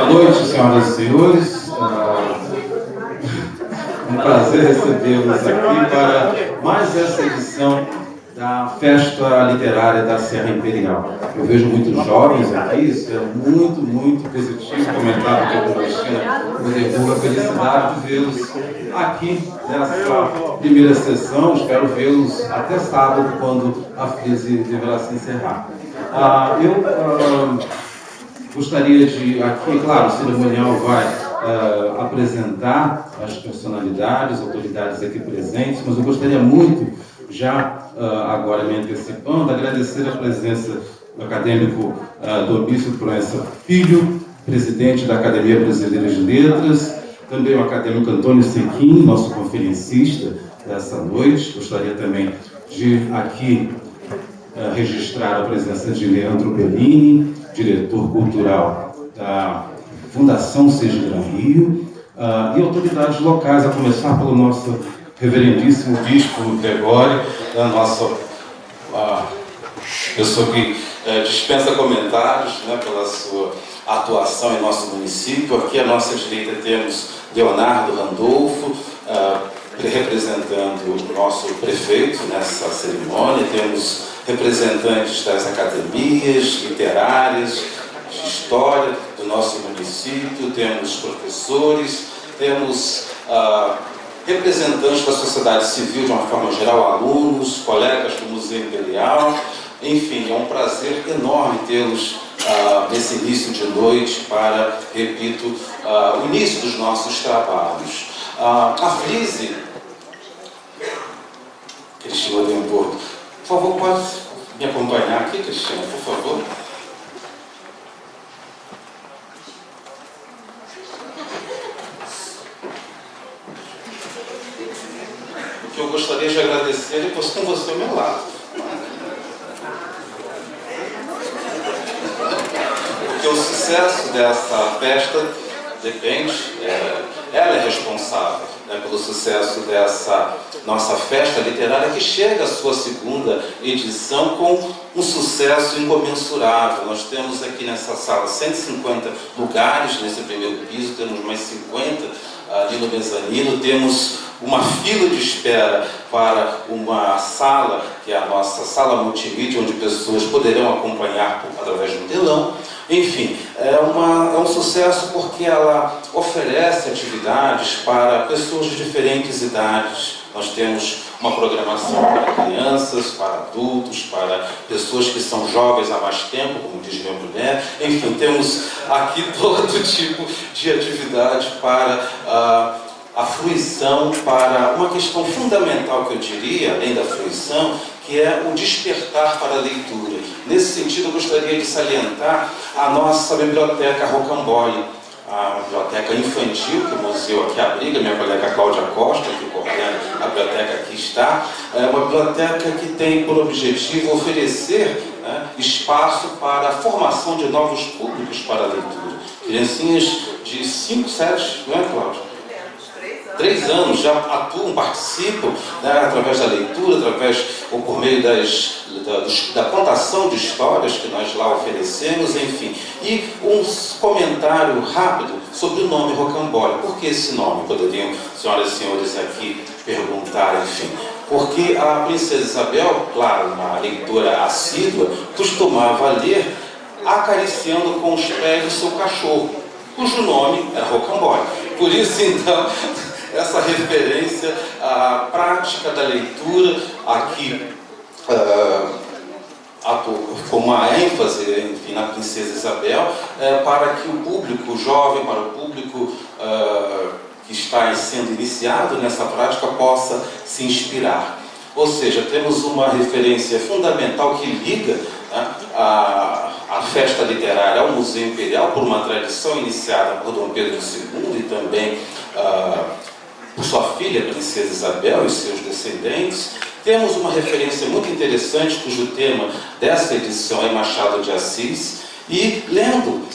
noite, senhoras e senhores. Um prazer recebê-los aqui para mais essa edição da Festa Literária da Serra Imperial. Eu vejo muitos jovens aqui, isso é muito positivo, comentado pela Cristina Rodeburgo, a felicidade de vê-los aqui nessa primeira sessão. Espero vê-los até sábado, quando a FLISE deverá se encerrar. Eu gostaria de, aqui, claro, o cerimonial vai apresentar as personalidades, autoridades aqui presentes, mas eu gostaria muito, já agora me antecipando, agradecer a presença do acadêmico Domício Proença Filho, presidente da Academia Brasileira de Letras, também o acadêmico Antônio Sequim, nosso conferencista dessa noite. Gostaria também de aqui registrar a presença de Leandro Bellini, diretor cultural da Fundação Sede Gran Rio, e autoridades locais, a começar pelo nosso reverendíssimo Bispo Gregório, da nossa pessoa que dispensa comentários, né, pela sua atuação em nosso município. Aqui à nossa direita temos Leonardo Randolfo, representando o nosso prefeito nessa cerimônia. Temos representantes das academias literárias, de história do nosso município, temos professores, temos representantes da sociedade civil de uma forma geral, alunos, colegas do Museu Imperial. Enfim, é um prazer enorme tê-los nesse início de noite para, repito, o início dos nossos trabalhos. A FLISE, Cristina Rodeburgo, por favor, pode me acompanhar aqui, Cristina, por favor? O que eu gostaria de agradecer é depois com você ao meu lado. Porque o sucesso dessa festa depende, ela é responsável, né, pelo sucesso dessa nossa festa literária, que chega à sua segunda edição com um sucesso incomensurável. Nós temos aqui nessa sala 150 lugares nesse primeiro piso, temos mais 50 ali no mezanino, temos uma fila de espera para uma sala, que é a nossa sala multimídia, onde pessoas poderão acompanhar através de um telão. Enfim, é um sucesso porque ela oferece atividades para pessoas de diferentes idades. Nós temos uma programação para crianças, para adultos, para pessoas que são jovens há mais tempo, como diz minha mulher. Enfim, temos aqui todo tipo de atividade para a fruição, para uma questão fundamental que eu diria, além da fruição, que é o despertar para a leitura. Nesse sentido, eu gostaria de salientar a nossa biblioteca Rocambole, a biblioteca infantil que o museu aqui abriga. Minha colega Cláudia Costa, que coordena a biblioteca, aqui está. É uma biblioteca que tem por objetivo oferecer, né, espaço para a formação de novos públicos para a leitura. Criancinhas de 5, 7, não é, Cláudia? 3 anos já atuam, participam, né, através da leitura, ou por meio da contação de histórias que nós lá oferecemos, enfim. E um comentário rápido sobre o nome Rocambole. Por que esse nome? Poderiam, senhoras e senhores, aqui perguntar, enfim. Porque a princesa Isabel, claro, uma leitora assídua, costumava ler acariciando com os pés do seu cachorro, cujo nome era Rocambole. Por isso, então, essa referência à prática da leitura aqui, com uma ênfase, enfim, na princesa Isabel, para que o público jovem, para o público que está sendo iniciado nessa prática, possa se inspirar. Ou seja, temos uma referência fundamental que liga, né, a festa literária ao Museu Imperial, por uma tradição iniciada por Dom Pedro II e também por sua filha, a princesa Isabel, e seus descendentes. Temos uma referência muito interessante, cujo tema dessa edição é Machado de Assis, e lendo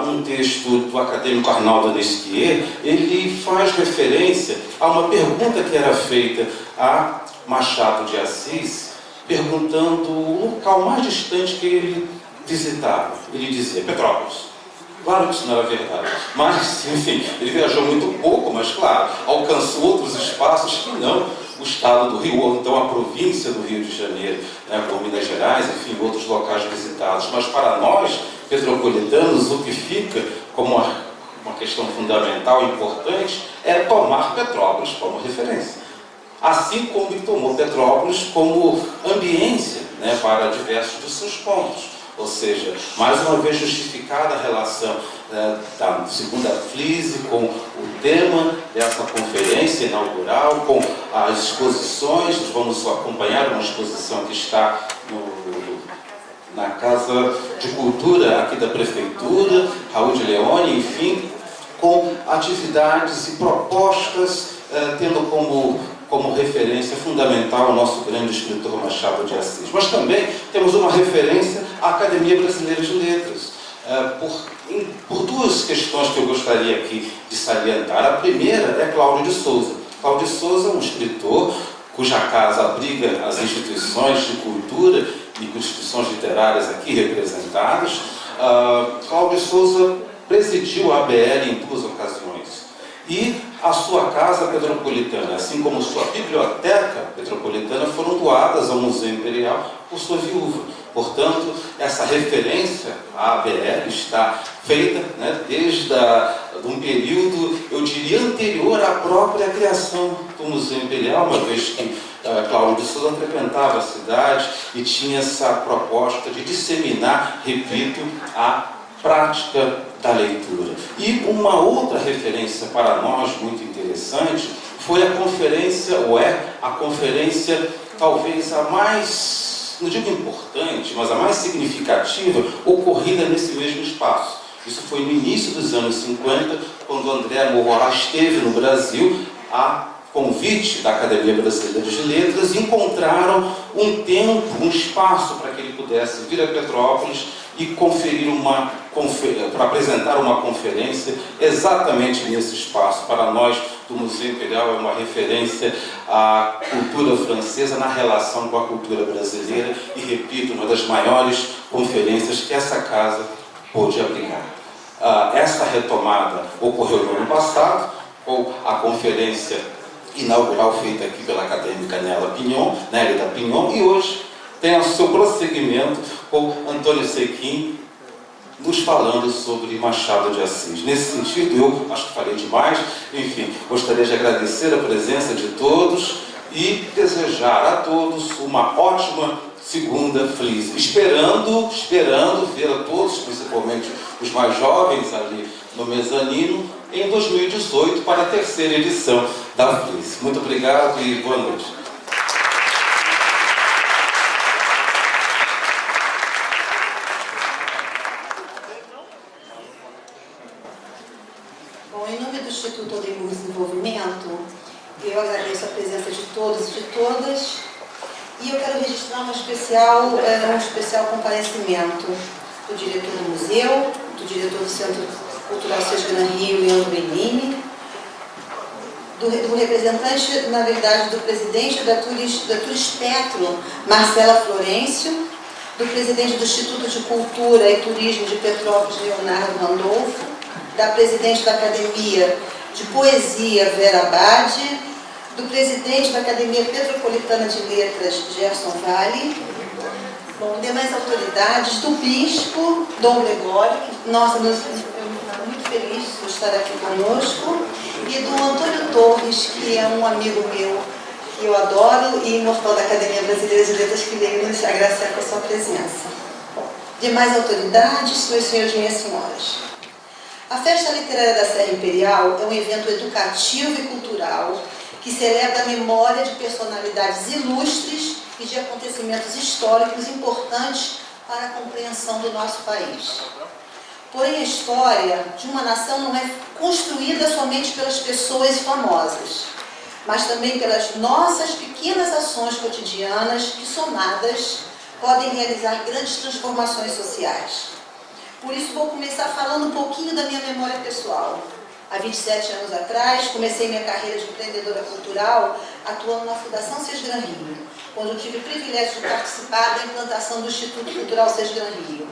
um texto do acadêmico Arnaldo Anesquier, ele faz referência a uma pergunta que era feita a Machado de Assis, perguntando o local mais distante que ele visitava. Ele dizia: Petrópolis. Claro que isso não era verdade, mas, enfim, ele viajou muito pouco, mas, claro, alcançou outros espaços que não o estado do Rio, ou então a província do Rio de Janeiro, né, como Minas Gerais, enfim, outros locais visitados. Mas para nós, petropolitanos, o que fica como uma questão fundamental e importante é tomar Petrópolis como referência. Assim como ele tomou Petrópolis como ambiência, né, para diversos de seus pontos. Ou seja, mais uma vez justificada a relação da segunda FLISE com o tema dessa conferência inaugural, com as exposições. Nós vamos acompanhar uma exposição que está na Casa de Cultura aqui da Prefeitura, Raul de Leone, enfim, com atividades e propostas, tendo como referência fundamental o nosso grande escritor Machado de Assis. Mas também temos uma referência à Academia Brasileira de Letras, por duas questões que eu gostaria aqui de salientar. A primeira é Cláudio de Souza. Cláudio de Souza é um escritor cuja casa abriga as instituições de cultura e instituições literárias aqui representadas. Cláudio de Souza presidiu a ABL em 2 ocasiões. E a sua casa petropolitana, assim como sua biblioteca petropolitana, foram doadas ao Museu Imperial por sua viúva. Portanto, essa referência à ABL está feita, né, desde um período, eu diria, anterior à própria criação do Museu Imperial, uma vez que Cláudio de Souza frequentava a cidade e tinha essa proposta de disseminar, repito, a prática da leitura. E uma outra referência para nós muito interessante foi a conferência, ou é a conferência talvez a mais, não digo importante, mas a mais significativa, ocorrida nesse mesmo espaço. Isso foi no início dos anos 50, quando André Morroá esteve no Brasil, a convite da Academia Brasileira de Letras, encontraram um tempo, um espaço para que ele pudesse vir a Petrópolis e para apresentar uma conferência exatamente nesse espaço. Para nós, do Museu Imperial, é uma referência à cultura francesa na relação com a cultura brasileira e, repito, uma das maiores conferências que essa casa pôde abrigar. Essa retomada ocorreu no ano passado, com a conferência inaugural feita aqui pela acadêmica Nélida Pignon, e hoje tem o seu prosseguimento com Antônio Sequim nos falando sobre Machado de Assis. Nesse sentido, eu acho que falei demais, enfim, gostaria de agradecer a presença de todos e desejar a todos uma ótima segunda FLISE, esperando ver a todos, principalmente os mais jovens ali no mezanino, em 2018 para a 3ª edição da FLISE. Muito obrigado e boa noite. Bom, em nome do Instituto Aldemir Desenvolvimento, eu agradeço a presença de todos e de todas, e eu quero registrar um especial comparecimento do diretor do museu, do diretor do Centro Cultural Sesgran Rio, Leandro Benini, do representante, na verdade, do presidente da Turispetro, Marcela Florencio, do presidente do Instituto de Cultura e Turismo de Petrópolis, Leonardo Randolfo, da presidente da Academia de Poesia, Vera Abade, do presidente da Academia Petropolitana de Letras, Gerson Vale, demais autoridades, do bispo, Dom Gregório, que, nossa, eu estou muito feliz de estar aqui conosco, e do Antônio Torres, que é um amigo meu, que eu adoro, e imortal da Academia Brasileira de Letras, que veio nos agraciar com a sua presença. Demais autoridades, meus senhores e minhas senhoras. A Festa Literária da Serra Imperial é um evento educativo e cultural que celebra a memória de personalidades ilustres e de acontecimentos históricos importantes para a compreensão do nosso país. Porém, a história de uma nação não é construída somente pelas pessoas famosas, mas também pelas nossas pequenas ações cotidianas que, somadas, podem realizar grandes transformações sociais. Por isso, vou começar falando um pouquinho da minha memória pessoal. Há 27 anos atrás, comecei minha carreira de empreendedora cultural atuando na Fundação Sesgran Rio, onde eu tive o privilégio de participar da implantação do Instituto Cultural Sesgran Rio.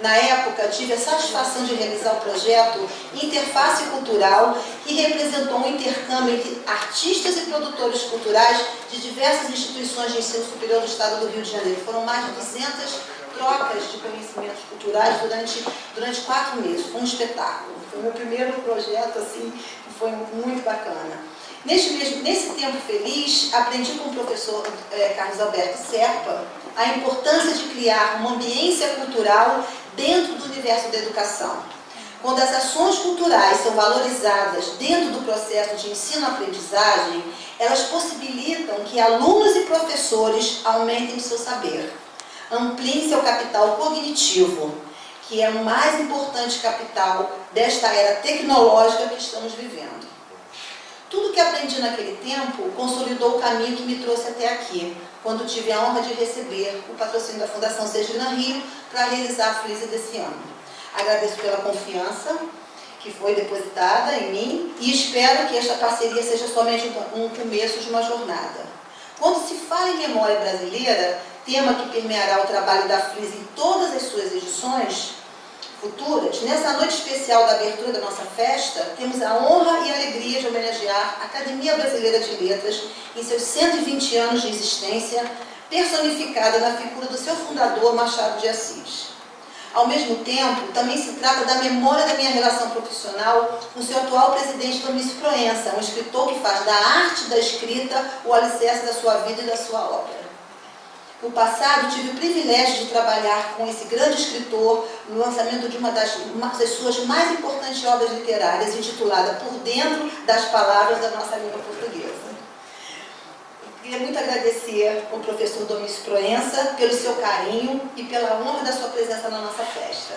Na época, tive a satisfação de realizar o projeto Interface Cultural, que representou um intercâmbio entre artistas e produtores culturais de diversas instituições de ensino superior do estado do Rio de Janeiro. Foram mais de 200 trocas de conhecimentos culturais durante 4 meses. Foi um espetáculo. Foi o meu primeiro projeto, assim, que foi muito bacana. Nesse tempo feliz, aprendi com o professor Carlos Alberto Serpa a importância de criar uma ambiência cultural dentro do universo da educação. Quando as ações culturais são valorizadas dentro do processo de ensino-aprendizagem, elas possibilitam que alunos e professores aumentem seu saber, ampliem seu capital cognitivo, que é o mais importante capital desta era tecnológica que estamos vivendo. Tudo que aprendi naquele tempo consolidou o caminho que me trouxe até aqui, quando tive a honra de receber o patrocínio da Fundação Cegina Rio para realizar a FLISE desse ano. Agradeço pela confiança que foi depositada em mim e espero que esta parceria seja somente um começo de uma jornada. Quando se fala em memória brasileira, tema que permeará o trabalho da FLISE em todas as suas edições futuras, nessa noite especial da abertura da nossa festa, temos a honra e a alegria de homenagear a Academia Brasileira de Letras em seus 120 anos de existência, personificada na figura do seu fundador, Machado de Assis. Ao mesmo tempo, também se trata da memória da minha relação profissional com seu atual presidente, Domício Proença, um escritor que faz da arte da escrita o alicerce da sua vida e da sua obra. No passado, tive o privilégio de trabalhar com esse grande escritor no lançamento de uma das suas mais importantes obras literárias, intitulada Por Dentro das Palavras da Nossa Língua Portuguesa. Queria muito agradecer ao professor Domício Proença pelo seu carinho e pela honra da sua presença na nossa festa.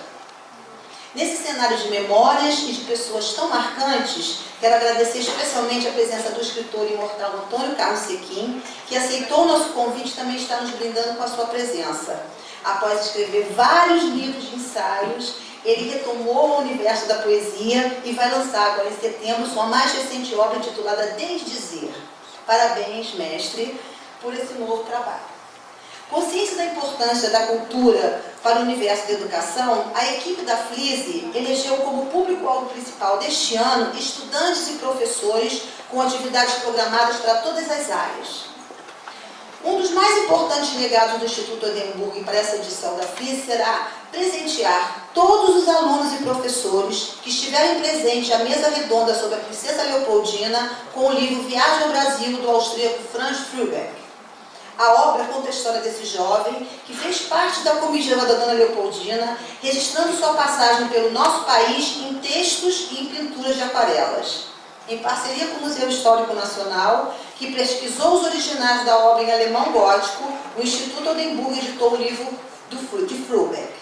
Nesse cenário de memórias e de pessoas tão marcantes, quero agradecer especialmente a presença do escritor imortal Antônio Carlos Sequim, que aceitou o nosso convite e também está nos brindando com a sua presença. Após escrever vários livros de ensaios, ele retomou o universo da poesia e vai lançar agora em setembro sua mais recente obra intitulada Desdizer. Parabéns, mestre, por esse novo trabalho. Consciência da importância da cultura para o universo da educação, a equipe da FLISE elegeu como público-alvo principal deste ano estudantes e professores com atividades programadas para todas as áreas. Um dos mais importantes legados do Instituto Odemburgo para essa edição da FLISE será presentear todos os alunos e professores que estiverem presentes à mesa redonda sobre a Princesa Leopoldina com o livro Viagem ao Brasil, do austríaco Franz Froebeck. A obra conta a história desse jovem que fez parte da comitiva da Dona Leopoldina, registrando sua passagem pelo nosso país em textos e em pinturas de aquarelas. Em parceria com o Museu Histórico Nacional, que pesquisou os originais da obra em alemão gótico, o Instituto Odemburgo editou o livro de Froebeck,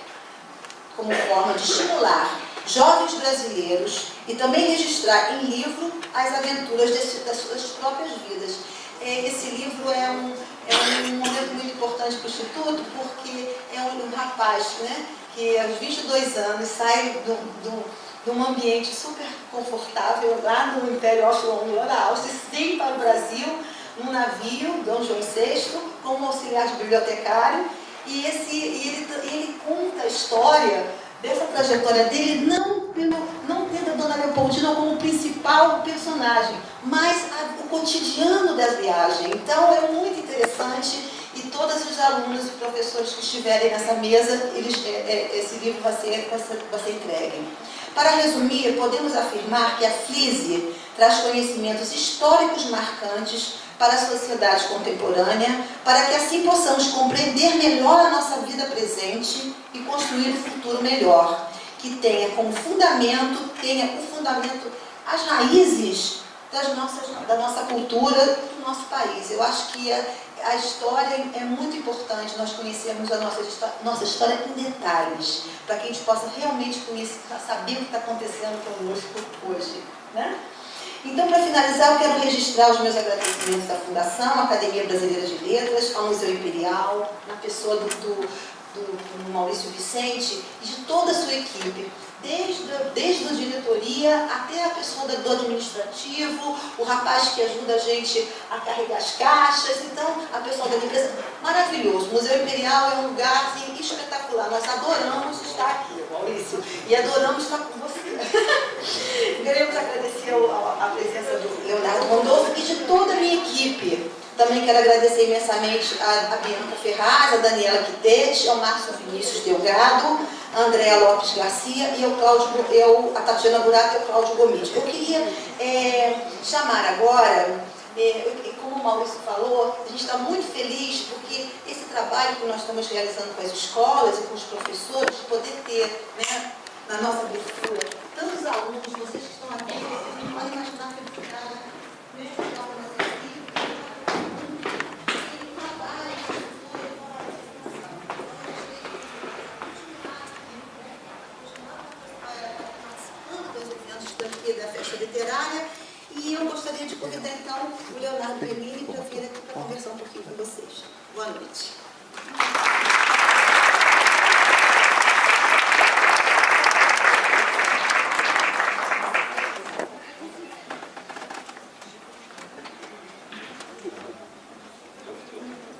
como forma de estimular jovens brasileiros e também registrar em livro as aventuras das suas próprias vidas. Esse livro é um momento muito importante para o Instituto, porque é um rapaz, né, que aos 22 anos sai de um ambiente super confortável lá no Império Austro-Húngaro, na Áustria, vem para o Brasil num navio, Dom João VI, como auxiliar de bibliotecário, e ele conta a história dessa trajetória dele, não tendo a Dona Leopoldina como principal personagem, mas o cotidiano da viagem. Então é muito interessante e todos os alunos e professores que estiverem nessa mesa, esse livro vai ser entregue. Para resumir, podemos afirmar que a FLISE traz conhecimentos históricos marcantes para a sociedade contemporânea, para que assim possamos compreender melhor a nossa vida presente e construir um futuro melhor, que tenha como fundamento, as raízes da nossa cultura, do nosso país. Eu acho que a história é muito importante, nós conhecermos a nossa história em detalhes, para que a gente possa realmente conhecer, saber o que está acontecendo conosco hoje, né? Então, para finalizar, eu quero registrar os meus agradecimentos à Fundação, à Academia Brasileira de Letras, ao Museu Imperial, na pessoa do Maurício Vicente e de toda a sua equipe, desde a diretoria parceria, até a pessoa do administrativo, o rapaz que ajuda a gente a carregar as caixas, então a pessoa da limpeza, maravilhoso. O Museu Imperial é um lugar assim, espetacular, nós adoramos estar aqui, Maurício, e adoramos estar com você. Queremos agradecer a presença do Leonardo Mondolfo e de toda a minha equipe. Também quero agradecer imensamente a Bianca Ferraz, a Daniela Quitete, ao Márcio Vinícius Delgado, a Andréa Lopes Garcia e a Tatiana Burato e o Cláudio Gomide. Eu queria chamar agora, como o Maurício falou, a gente está muito feliz porque esse trabalho que nós estamos realizando com as escolas e com os professores, de poder ter, né, na nossa abertura, tantos alunos, vocês que estão aqui, vocês não podem imaginar que esse cara, mesmo que não da festa literária, e eu gostaria de convidar então o Leonardo Bellini para vir aqui para conversar um pouquinho com vocês. Boa noite.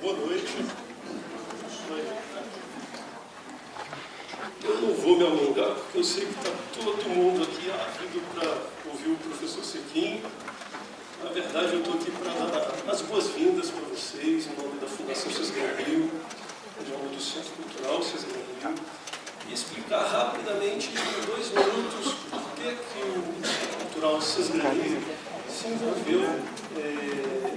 Boa noite. Eu não vou me alongar, porque eu sei que está todo mundo aqui ávido para ouvir o professor Sequim. Na verdade, eu estou aqui para dar as boas-vindas para vocês, em nome da Fundação Cisgrã Rio, em nome do Centro Cultural Cisgrã Rio, e explicar rapidamente, em 2 minutos, por que o Centro Cultural Cisgrã Rio se envolveu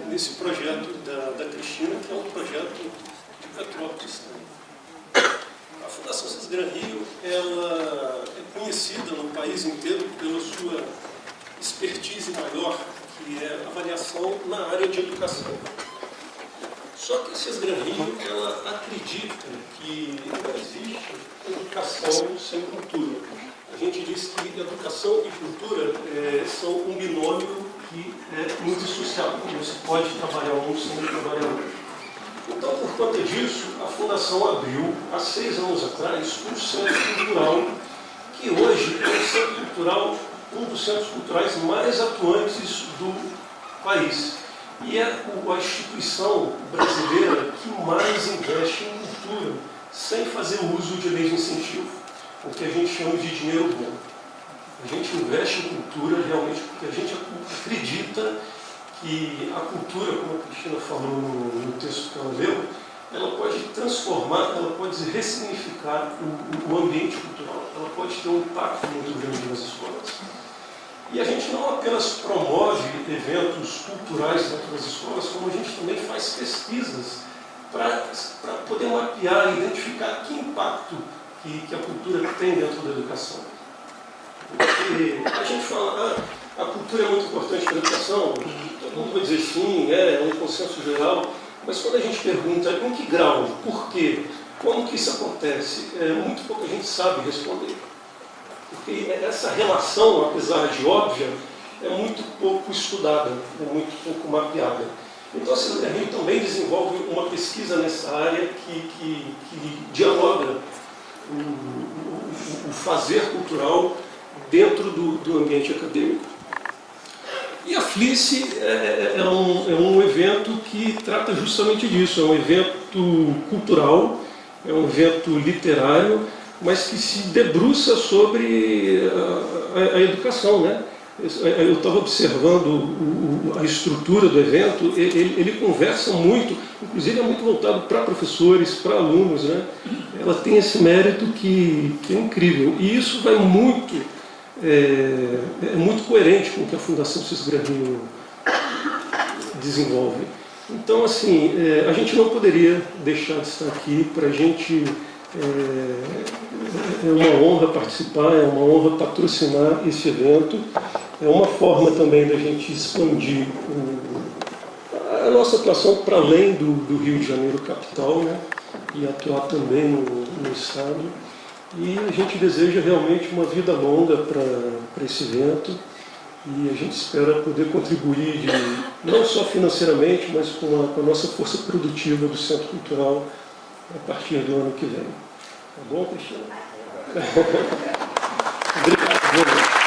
nesse projeto da Cristina, que é um projeto de Petrópolis também. A Fundação Cisgrã Rio, ela é conhecida no país inteiro pela sua expertise maior, que é a avaliação na área de educação. Só que a Cisgrã Rio, ela acredita que não existe educação sem cultura. A gente diz que educação e cultura são um binômio que é indissociável. Não se pode trabalhar um sem trabalhar outro. Então, por conta disso, a Fundação abriu, há 6 anos atrás, um centro cultural, que hoje é um centro cultural, um dos centros culturais mais atuantes do país. E é a instituição brasileira que mais investe em cultura, sem fazer uso de leis de incentivo, o que a gente chama de dinheiro bom. A gente investe em cultura realmente porque a gente acredita que a cultura, como a Cristina falou no texto que ela leu, ela pode transformar, ela pode ressignificar o ambiente cultural, ela pode ter um impacto muito grande nas escolas. E a gente não apenas promove eventos culturais dentro das escolas, como a gente também faz pesquisas para poder mapear e identificar que impacto que a cultura tem dentro da educação. Porque a gente fala, a cultura é muito importante para a educação, todo mundo vai dizer sim, é um consenso geral, mas quando a gente pergunta em que grau, por quê, como que isso acontece, muito pouca gente sabe responder. Porque essa relação, apesar de óbvia, é muito pouco estudada, é muito pouco mapeada. Então a Cisgrã Rio também desenvolve uma pesquisa nessa área que dialoga o fazer cultural dentro do ambiente acadêmico. E a FLICE é um evento que trata justamente disso, é um evento cultural, é um evento literário, mas que se debruça sobre a educação, né? Eu estava observando a estrutura do evento, ele conversa muito, inclusive é muito voltado para professores, para alunos, né? Ela tem esse mérito que é incrível, e isso vai muito, é muito coerente com o que a Fundação Cisgrã Rio desenvolve. Então, assim, a gente não poderia deixar de estar aqui, para a gente é uma honra participar, é uma honra patrocinar esse evento, é uma forma também da gente expandir a nossa atuação para além do Rio de Janeiro capital, né? E atuar também no Estado. E a gente deseja realmente uma vida longa para esse evento, e a gente espera poder contribuir não só financeiramente, mas com a nossa força produtiva do Centro Cultural a partir do ano que vem. Tá bom, Cristina? Obrigado.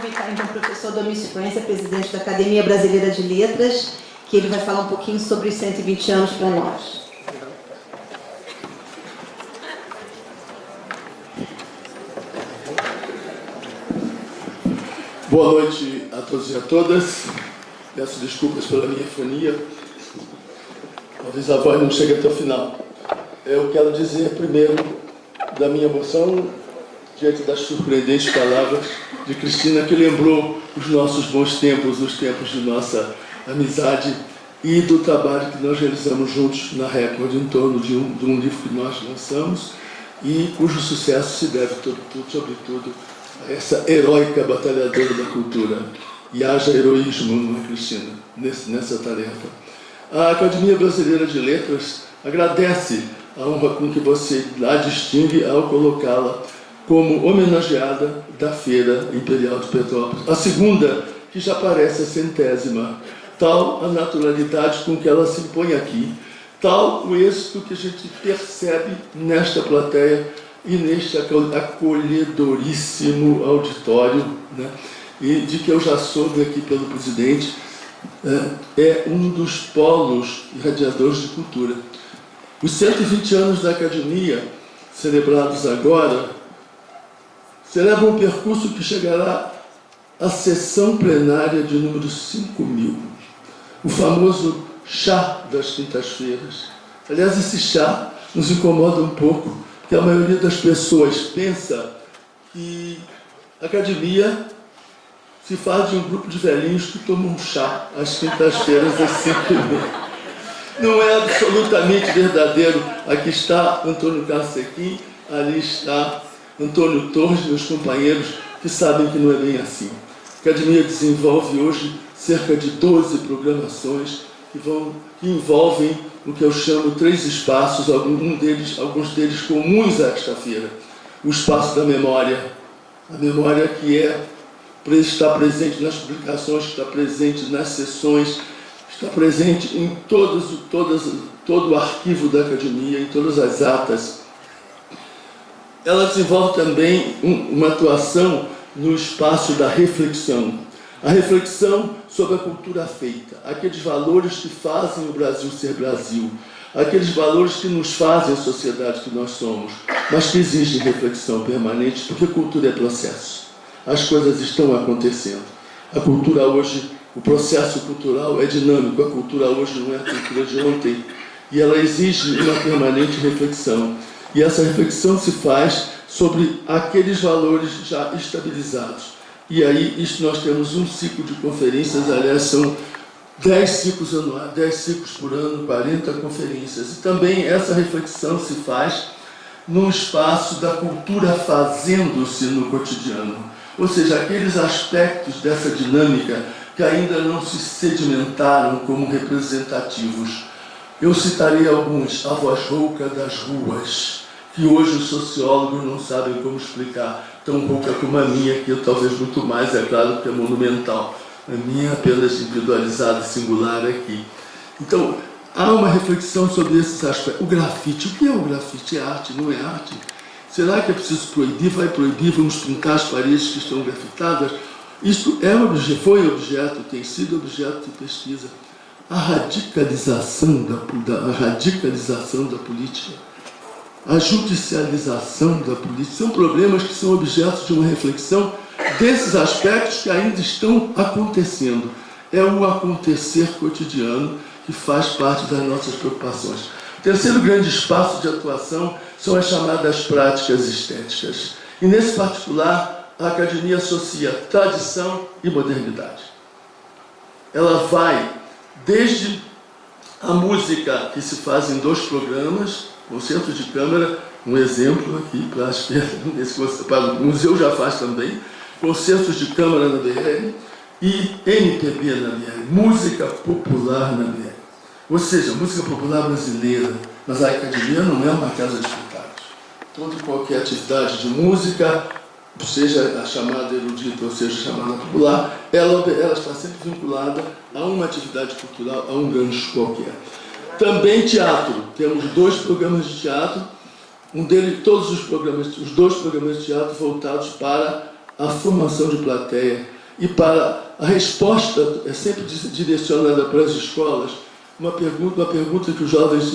convidar então o professor Domício Proença, presidente da Academia Brasileira de Letras, que ele vai falar um pouquinho sobre os 120 anos para nós. Boa noite a todos e a todas. Peço desculpas pela minha fonia. Talvez a voz não chegue até o final. Eu quero dizer primeiro da minha emoção diante das surpreendentes palavras de Cristina, que lembrou os nossos bons tempos, os tempos de nossa amizade e do trabalho que nós realizamos juntos na Record em torno de um livro que nós lançamos e cujo sucesso se deve, sobretudo, a essa heróica batalhadora da cultura. E haja heroísmo, não é, Cristina, nessa tarefa. A Academia Brasileira de Letras agradece a honra com que você a distingue ao colocá-la como homenageada da Feira Imperial de Petrópolis. A segunda, que já parece a 100ª. Tal a naturalidade com que ela se impõe aqui, tal o êxito que a gente percebe nesta plateia e neste acolhedoríssimo auditório, né? E de que eu já soube aqui pelo presidente, é um dos polos irradiadores de cultura. Os 120 anos da Academia, celebrados agora, celebram um percurso que chegará à sessão plenária de número 5.000. O famoso chá das quintas-feiras. Aliás, esse chá nos incomoda um pouco, porque a maioria das pessoas pensa que a academia se faz de um grupo de velhinhos que tomam chá às quintas-feiras às 5h30. Não é absolutamente verdadeiro. Aqui está Antônio Carlos Sequim, ali está Antônio Torres, meus companheiros, que sabem que não é bem assim. A Academia desenvolve hoje cerca de 12 programações que envolvem o que eu chamo 3 espaços, alguns deles comuns a esta feira. O espaço da memória, a memória que está presente nas publicações, está presente nas sessões, está presente em todo o arquivo da Academia, em todas as atas. Ela desenvolve também uma atuação no espaço da reflexão. A reflexão sobre a cultura feita, aqueles valores que fazem o Brasil ser Brasil, aqueles valores que nos fazem a sociedade que nós somos, mas que exigem reflexão permanente, porque cultura é processo. As coisas estão acontecendo. A cultura hoje, o processo cultural é dinâmico, a cultura hoje não é a cultura de ontem, e ela exige uma permanente reflexão. E essa reflexão se faz sobre aqueles valores já estabilizados. E aí, nós temos um ciclo de conferências, aliás, são 10 ciclos anuais, 10 ciclos por ano, 40 conferências. E também essa reflexão se faz num espaço da cultura fazendo-se no cotidiano. Ou seja, aqueles aspectos dessa dinâmica que ainda não se sedimentaram como representativos. Eu citarei alguns: a voz rouca das ruas, que hoje os sociólogos não sabem como explicar, tão rouca como a minha, que eu talvez muito mais, é claro, porque é monumental. A minha apenas individualizada, singular aqui. Então, há uma reflexão sobre esses aspectos. O grafite, o que é o grafite? É arte, não é arte? Será que é preciso proibir? Vai proibir? Vamos pintar as paredes que estão grafitadas? Isto foi objeto, tem sido objeto de pesquisa. A radicalização da política, a judicialização da política, são problemas que são objetos de uma reflexão desses aspectos que ainda estão acontecendo. É o acontecer cotidiano que faz parte das nossas preocupações. O terceiro grande espaço de atuação são as chamadas práticas estéticas. E, nesse particular, a Academia associa tradição e modernidade. Ela vai desde a música, que se faz em 2 programas, concerto de câmara, um exemplo aqui para o museu já faz também, concertos de câmara na BR e MPB na BR, música popular na BR. Ou seja, música popular brasileira, mas a Academia não é uma casa de espetáculos. Toda e qualquer atividade de música, seja a chamada erudita ou seja a chamada popular, ela está sempre vinculada a uma atividade cultural, a um gancho qualquer. Também teatro. Temos 2 programas de teatro, os 2 programas de teatro voltados para a formação de plateia e para a resposta é sempre direcionada para as escolas, uma pergunta que os jovens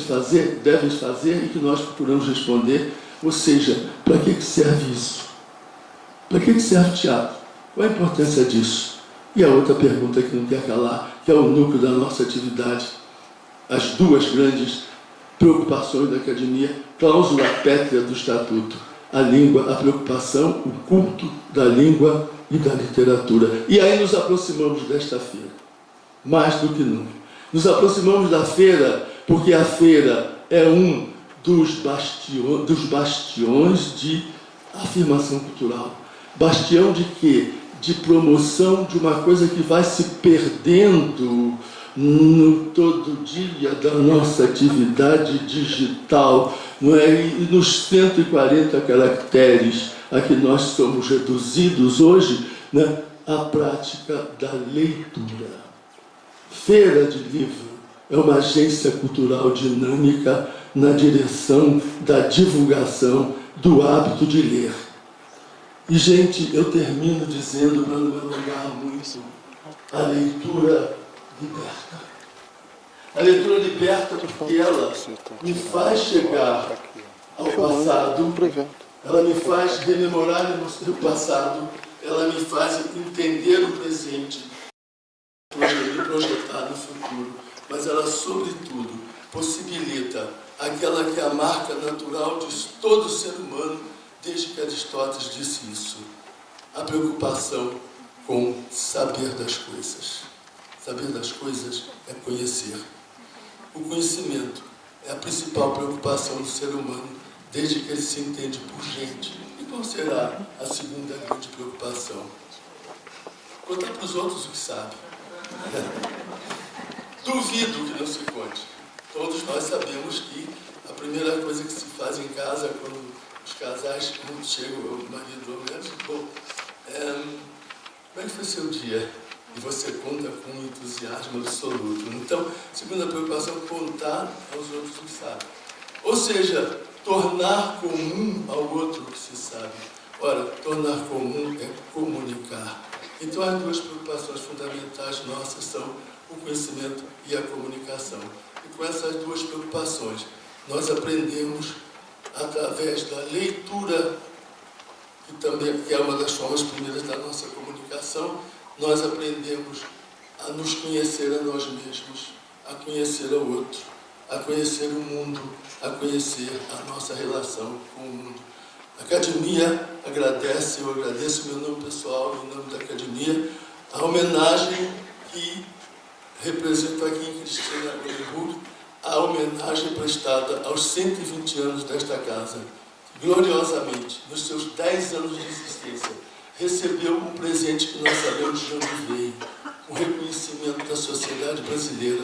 devem fazer e que nós procuramos responder, ou seja, para que serve isso? Para que serve o teatro? Qual a importância disso? E a outra pergunta que não quer calar, que é o núcleo da nossa atividade, as duas grandes preocupações da academia, cláusula pétrea do Estatuto, a língua, a preocupação, o culto da língua e da literatura. E aí nos aproximamos desta feira, mais do que nunca. Nos aproximamos da feira porque a feira é um dos bastiões de afirmação cultural. Bastião de quê? De promoção de uma coisa que vai se perdendo no todo dia da nossa atividade digital, não é? E nos 140 caracteres a que nós somos reduzidos hoje, né? A prática da leitura. Feira de Livro é uma agência cultural dinâmica na direção da divulgação do hábito de ler. E, gente, eu termino dizendo, para não me alongar muito, a leitura liberta. A leitura liberta porque ela me faz chegar ao passado, ela me faz rememorar o passado, ela me faz entender o presente e projetar no futuro, mas ela, sobretudo, possibilita aquela que é a marca natural de todo ser humano, desde que Aristóteles disse isso, a preocupação com saber das coisas. Saber das coisas é conhecer. O conhecimento é a principal preocupação do ser humano, desde que ele se entende por gente. E qual será a segunda grande preocupação? Contar para os outros o que sabe. Duvido que não se conte. Todos nós sabemos que a primeira coisa que se faz em casa, quando os casais chegam, o marido ou a mulher, bom, como é que foi seu dia? E você conta com um entusiasmo absoluto. Então, segunda preocupação, contar aos outros o que sabe. Ou seja, tornar comum ao outro o que se sabe. Ora, tornar comum é comunicar. Então, as duas preocupações fundamentais nossas são o conhecimento e a comunicação. E com essas duas preocupações, nós aprendemos, através da leitura, que é uma das formas primeiras da nossa comunicação, nós aprendemos a nos conhecer a nós mesmos, a conhecer ao outro, a conhecer o mundo, a conhecer a nossa relação com o mundo. A Academia agradece, eu agradeço em meu nome pessoal, em nome da Academia, a homenagem que represento aqui em Cristina Goldberg, a homenagem prestada aos 120 anos desta casa. Gloriosamente, nos seus 10 anos de existência, recebeu um presente que nós sabemos de onde veio, o reconhecimento da sociedade brasileira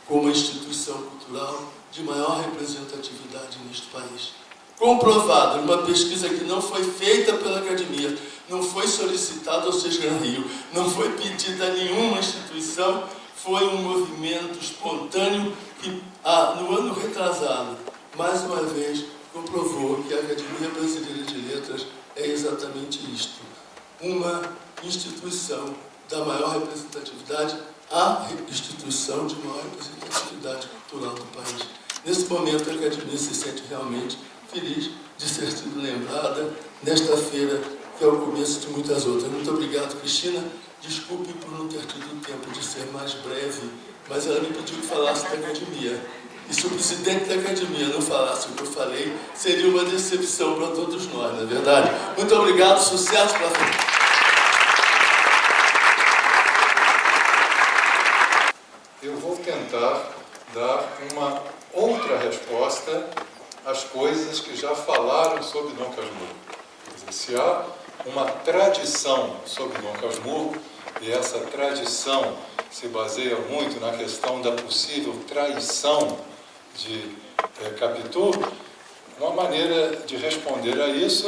como a instituição cultural de maior representatividade neste país. Comprovado em uma pesquisa que não foi feita pela Academia, não foi solicitada ao Sescan Rio, não foi pedida a nenhuma instituição, foi um movimento espontâneo que, no ano retrasado, mais uma vez, comprovou que a Academia Brasileira de Letras é exatamente isto. Uma instituição da maior representatividade, a instituição de maior representatividade cultural do país. Nesse momento, a Academia se sente realmente feliz de ser sido lembrada nesta feira, que é o começo de muitas outras. Muito obrigado, Cristina. Desculpe por não ter tido tempo de ser mais breve, mas ela me pediu que falasse da Academia. E se o presidente da Academia não falasse o que eu falei, seria uma decepção para todos nós, não é verdade? Muito obrigado, sucesso para a frente. Eu vou tentar dar uma outra resposta às coisas que já falaram sobre Dom Casmurro. Quer dizer, se há uma tradição sobre Dom Casmurro, e essa tradição se baseia muito na questão da possível traição de Capitu, uma maneira de responder a isso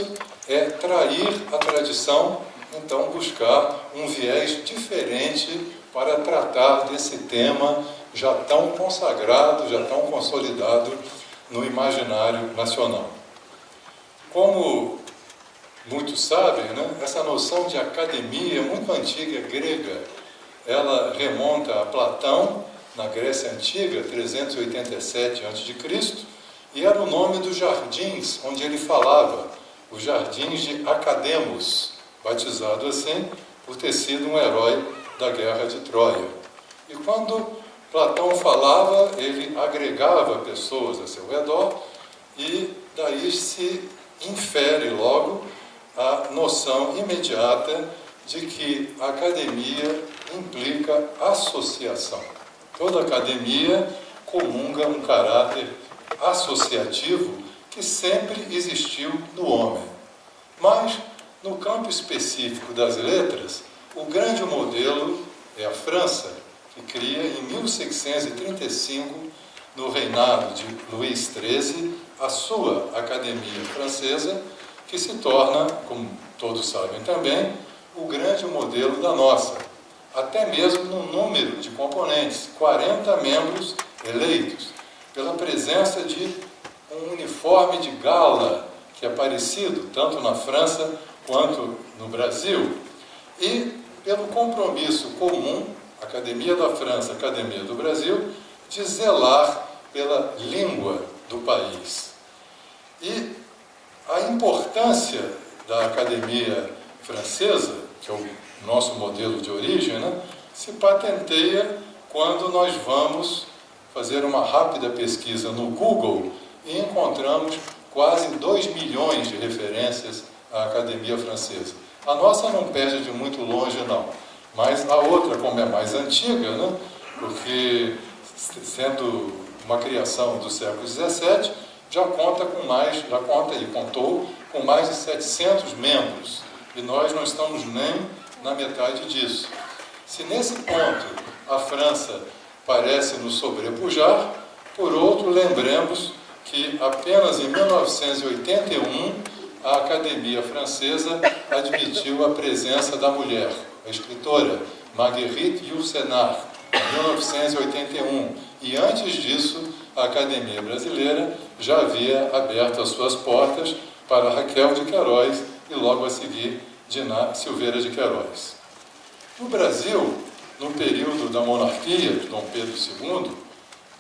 é trair a tradição, então buscar um viés diferente para tratar desse tema já tão consagrado, já tão consolidado no imaginário nacional. Como muito muitos sabem, né, essa noção de academia é muito antiga, grega. Ela remonta a Platão, na Grécia Antiga, 387 a.C., e era o nome dos jardins onde ele falava, os jardins de Academos, batizado assim por ter sido um herói da Guerra de Troia. E quando Platão falava, ele agregava pessoas a seu redor, e daí se infere logo a noção imediata de que a academia implica associação. Toda academia comunga um caráter associativo que sempre existiu no homem. Mas, no campo específico das letras, o grande modelo é a França, que cria em 1635, no reinado de Luís XIII, a sua Academia Francesa, que se torna, como todos sabem também, o grande modelo da nossa, até mesmo no número de componentes, 40 membros eleitos, pela presença de um uniforme de gala, que é parecido tanto na França quanto no Brasil, e pelo compromisso comum, Academia da França, Academia do Brasil, de zelar pela língua do país. E a importância da Academia Francesa, que é o nosso modelo de origem, né, se patenteia quando nós vamos fazer uma rápida pesquisa no Google e encontramos quase 2 milhões de referências à Academia Francesa. A nossa não perde de muito longe, não. Mas a outra, como é mais antiga, né, porque sendo uma criação do século XVII, já contou com mais de 700 membros. E nós não estamos nem na metade disso. Se nesse ponto a França parece nos sobrepujar, por outro, lembremos que apenas em 1981 a Academia Francesa admitiu a presença da mulher, a escritora Marguerite Yourcenar, em 1981. E antes disso, a Academia Brasileira já havia aberto as suas portas para Raquel de Queiroz e logo a seguir Diná Silveira de Queiroz. No Brasil, no período da monarquia de Dom Pedro II,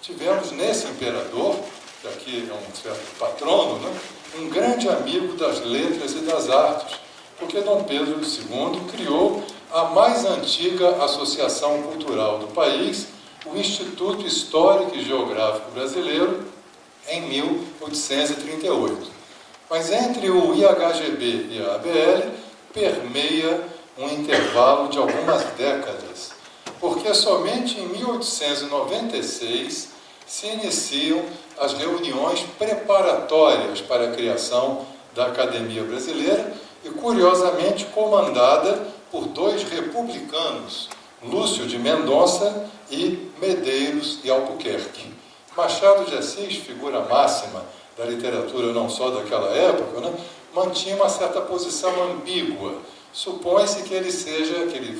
tivemos nesse imperador, que aqui é um certo patrono, né, um grande amigo das letras e das artes, porque Dom Pedro II criou a mais antiga associação cultural do país, o Instituto Histórico e Geográfico Brasileiro, em 1838. Mas entre o IHGB e a ABL permeia um intervalo de algumas décadas, porque somente em 1896 se iniciam as reuniões preparatórias para a criação da Academia Brasileira e, curiosamente, comandada por 2 republicanos, Lúcio de Mendonça e Medeiros e Albuquerque. Machado de Assis, figura máxima da literatura não só daquela época, né, mantinha uma certa posição ambígua. Supõe-se que ele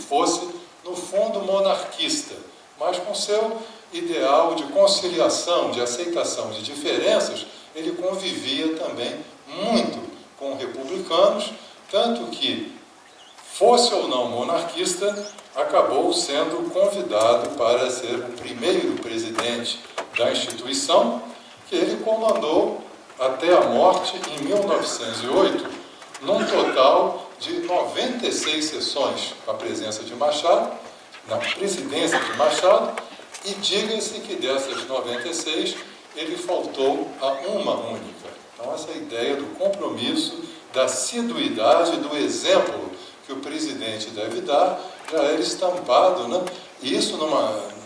fosse, no fundo, monarquista, mas com seu ideal de conciliação, de aceitação de diferenças, ele convivia também muito com republicanos, tanto que, fosse ou não monarquista, acabou sendo convidado para ser o primeiro presidente da instituição, que ele comandou até a morte em 1908, num total de 96 sessões com a presença de Machado, na presidência de Machado, e diga-se que dessas 96, ele faltou a uma única. Então, essa ideia do compromisso, da assiduidade, do exemplo que o presidente deve dar, já era estampado, né? E isso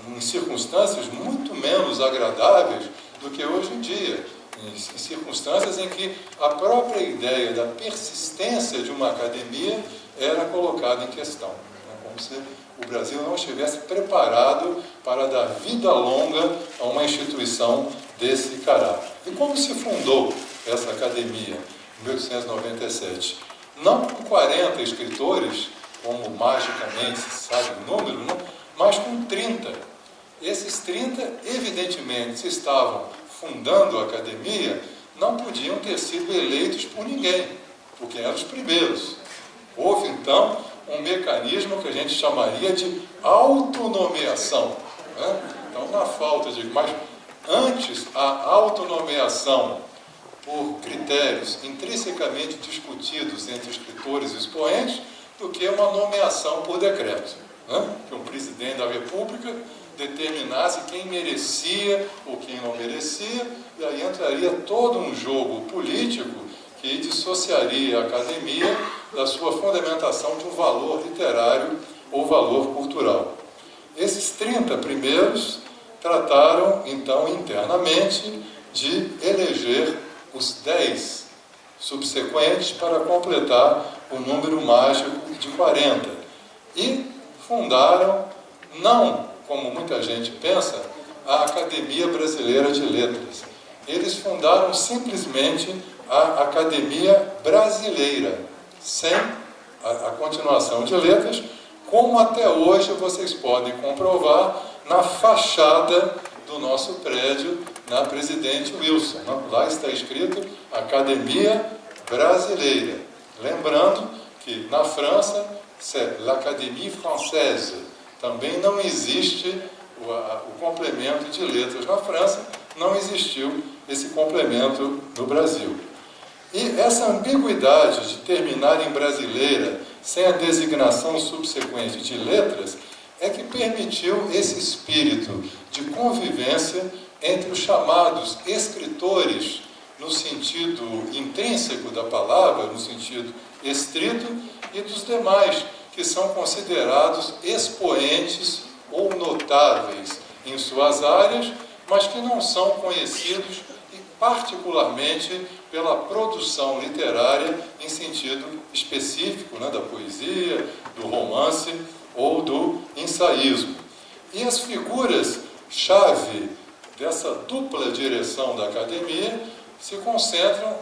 em circunstâncias muito menos agradáveis do que hoje em dia, em circunstâncias em que a própria ideia da persistência de uma academia era colocada em questão, né? Como se o Brasil não estivesse preparado para dar vida longa a uma instituição desse caráter. E como se fundou essa academia em 1897? Não com 40 escritores, como magicamente se sabe o número, né? Mas com 30. Esses 30, evidentemente, se estavam fundando a academia, não podiam ter sido eleitos por ninguém. porque eram os primeiros. Houve, então, um mecanismo que a gente chamaria de autonomeação, né? Então, na falta de... Mas antes, a autonomeação por critérios intrinsecamente discutidos entre escritores e expoentes do que uma nomeação por decreto, né? Que um presidente da República determinasse quem merecia ou quem não merecia, e aí entraria todo um jogo político que dissociaria a academia da sua fundamentação de um valor literário ou valor cultural. Esses 30 primeiros trataram, então, internamente de eleger os 10 subsequentes para completar o número mágico de 40. E fundaram, não como muita gente pensa, a Academia Brasileira de Letras. Eles fundaram simplesmente a Academia Brasileira, sem a continuação de letras, como até hoje vocês podem comprovar na fachada do nosso prédio, na Presidente Wilson. Lá está escrito Academia Brasileira. Lembrando que na França, c'est l'Académie Française. Também não existe o complemento de letras na França, não existiu esse complemento no Brasil. E essa ambiguidade de terminar em brasileira sem a designação subsequente de letras é que permitiu esse espírito de convivência entre os chamados escritores, no sentido intrínseco da palavra, no sentido estrito, e dos demais, que são considerados expoentes ou notáveis em suas áreas, mas que não são conhecidos, particularmente pela produção literária em sentido específico, né, da poesia, do romance ou do ensaísmo. E as figuras-chave dessa dupla direção da academia se concentram,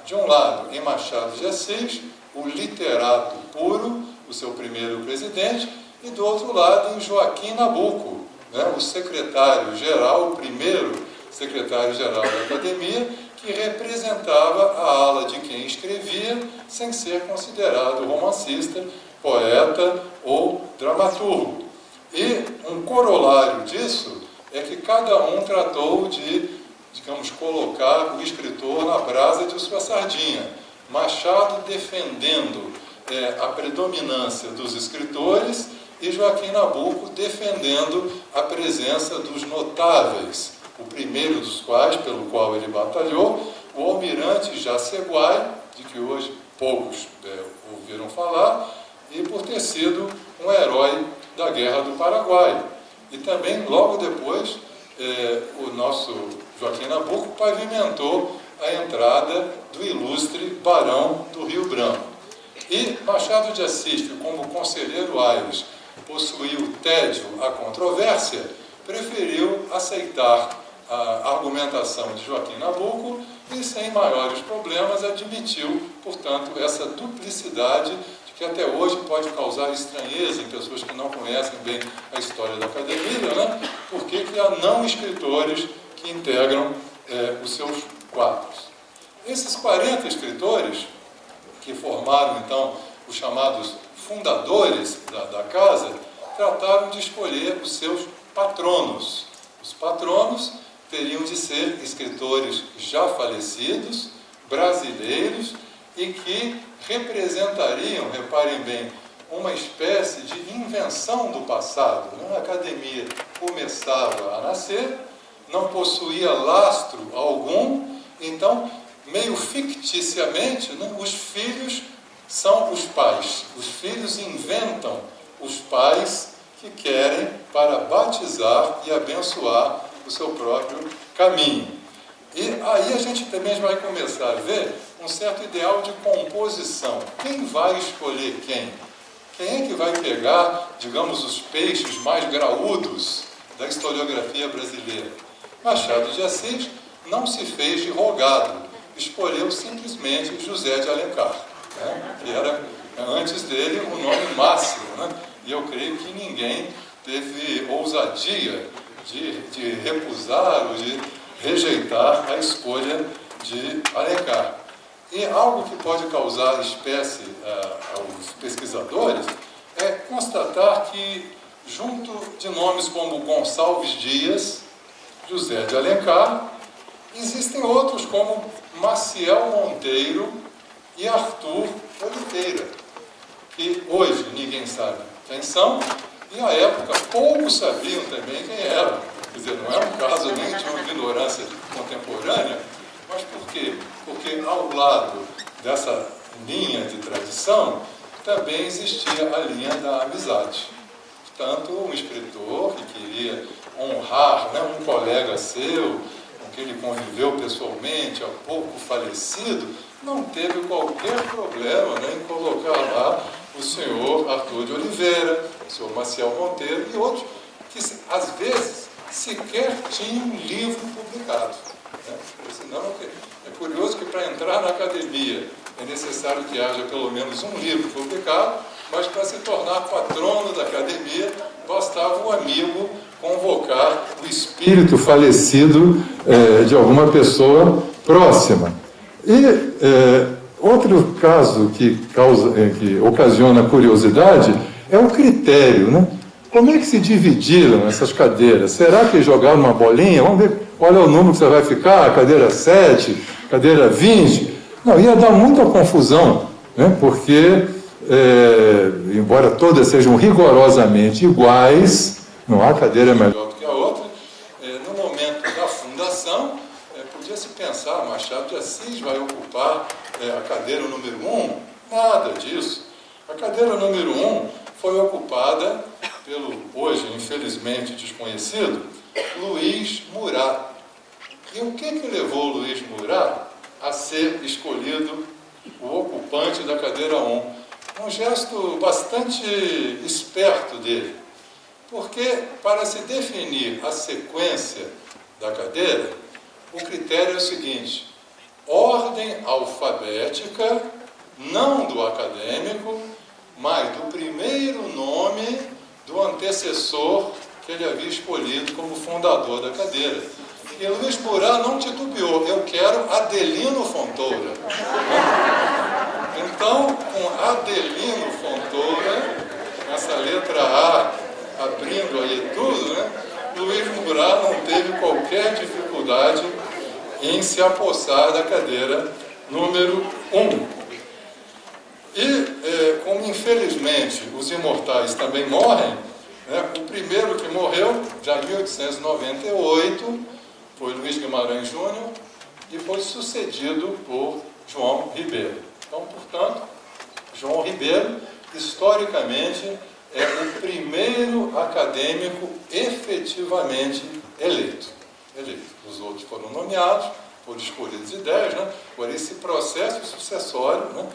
de um lado, em Machado de Assis, o literato puro, o seu primeiro presidente, e do outro lado, em Joaquim Nabuco, né, o secretário-geral, o primeiro secretário-geral da academia, que representava a ala de quem escrevia, sem ser considerado romancista, poeta ou dramaturgo. E um corolário disso é que cada um tratou de, digamos, colocar o escritor na brasa de sua sardinha. Machado defendendo a predominância dos escritores e Joaquim Nabuco defendendo a presença dos notáveis, o primeiro dos quais, pelo qual ele batalhou, o almirante Jaceguai, de que hoje poucos ouviram falar, e por ter sido um herói da Guerra do Paraguai. E também, logo depois, o nosso Joaquim Nabuco pavimentou a entrada do ilustre Barão do Rio Branco. E Machado de Assis, que como conselheiro Aires possuía o tédio à controvérsia, preferiu aceitar a argumentação de Joaquim Nabuco e, sem maiores problemas, admitiu, portanto, essa duplicidade de que até hoje pode causar estranheza em pessoas que não conhecem bem a história da academia, né? Porque que há não escritores que integram os seus quadros. Esses 40 escritores, que formaram, então, os chamados fundadores da casa, trataram de escolher os seus patronos. Os patronos teriam de ser escritores já falecidos, brasileiros, e que representariam, reparem bem, uma espécie de invenção do passado. A academia começava a nascer, não possuía lastro algum, então, meio ficticiamente, né, os filhos são os pais. Os filhos inventam os pais que querem para batizar e abençoar o seu próprio caminho. E aí a gente também vai começar a ver um certo ideal de composição. Quem vai escolher quem? Quem é que vai pegar, digamos, os peixes mais graúdos da historiografia brasileira? Machado de Assis não se fez de rogado, escolheu simplesmente José de Alencar, né, que era, antes dele, o nome máximo, né? E eu creio que ninguém teve ousadia de recusar ou de rejeitar a escolha de Alencar. E algo que pode causar espécie aos pesquisadores é constatar que, junto de nomes como Gonçalves Dias, José de Alencar, existem outros como Maciel Monteiro e Arthur Oliveira, que hoje ninguém sabe quem são, e à época poucos sabiam também quem eram. Quer dizer, não é um caso nem de uma ignorância contemporânea, mas por quê? Porque ao lado dessa linha de tradição também existia a linha da amizade. Portanto, um escritor que queria honrar, né, um colega seu, com quem ele conviveu pessoalmente, há pouco falecido, não teve qualquer problema, né, em colocar lá o senhor Arthur de Oliveira, o senhor Maciel Monteiro e outros que, às vezes, sequer tinham um livro publicado. Né? Senão, é curioso que para entrar na academia é necessário que haja pelo menos um livro publicado, mas para se tornar patrono da academia, bastava um amigo convocar o espírito falecido de alguma pessoa próxima. E outro caso que ocasiona curiosidade é o critério, né? Como é que se dividiram essas cadeiras? Será que jogaram uma bolinha? Vamos ver qual é o número que você vai ficar, cadeira 7, cadeira 20? Não, ia dar muita confusão, né? Porque, embora todas sejam rigorosamente iguais, não há cadeira melhor do que a outra, no momento da fundação, podia-se pensar, Machado de Assis vai ocupar a cadeira número 1, nada disso. A cadeira número 1 foi ocupada pelo, hoje, infelizmente desconhecido, Luiz Murat. E o que levou Luiz Murat a ser escolhido o ocupante da cadeira 1? Um gesto bastante esperto dele, porque para se definir a sequência da cadeira, o critério é o seguinte: ordem alfabética, não do acadêmico, mas do primeiro nome do antecessor que ele havia escolhido como fundador da cadeira. E Luiz Murat não titubeou: eu quero Adelino Fontoura. Então, com Adelino Fontoura, essa letra A abrindo aí tudo, né, Luiz Murat não teve qualquer dificuldade em se apossar da cadeira número 1. E, como infelizmente os imortais também morrem, né, o primeiro que morreu, já em 1898, foi Luiz Guimarães Júnior, e foi sucedido por João Ribeiro. Então, portanto, João Ribeiro, historicamente, é o primeiro acadêmico efetivamente eleito. Os outros foram nomeados, foram escolhidos ideias, né? Por esse processo sucessório, né,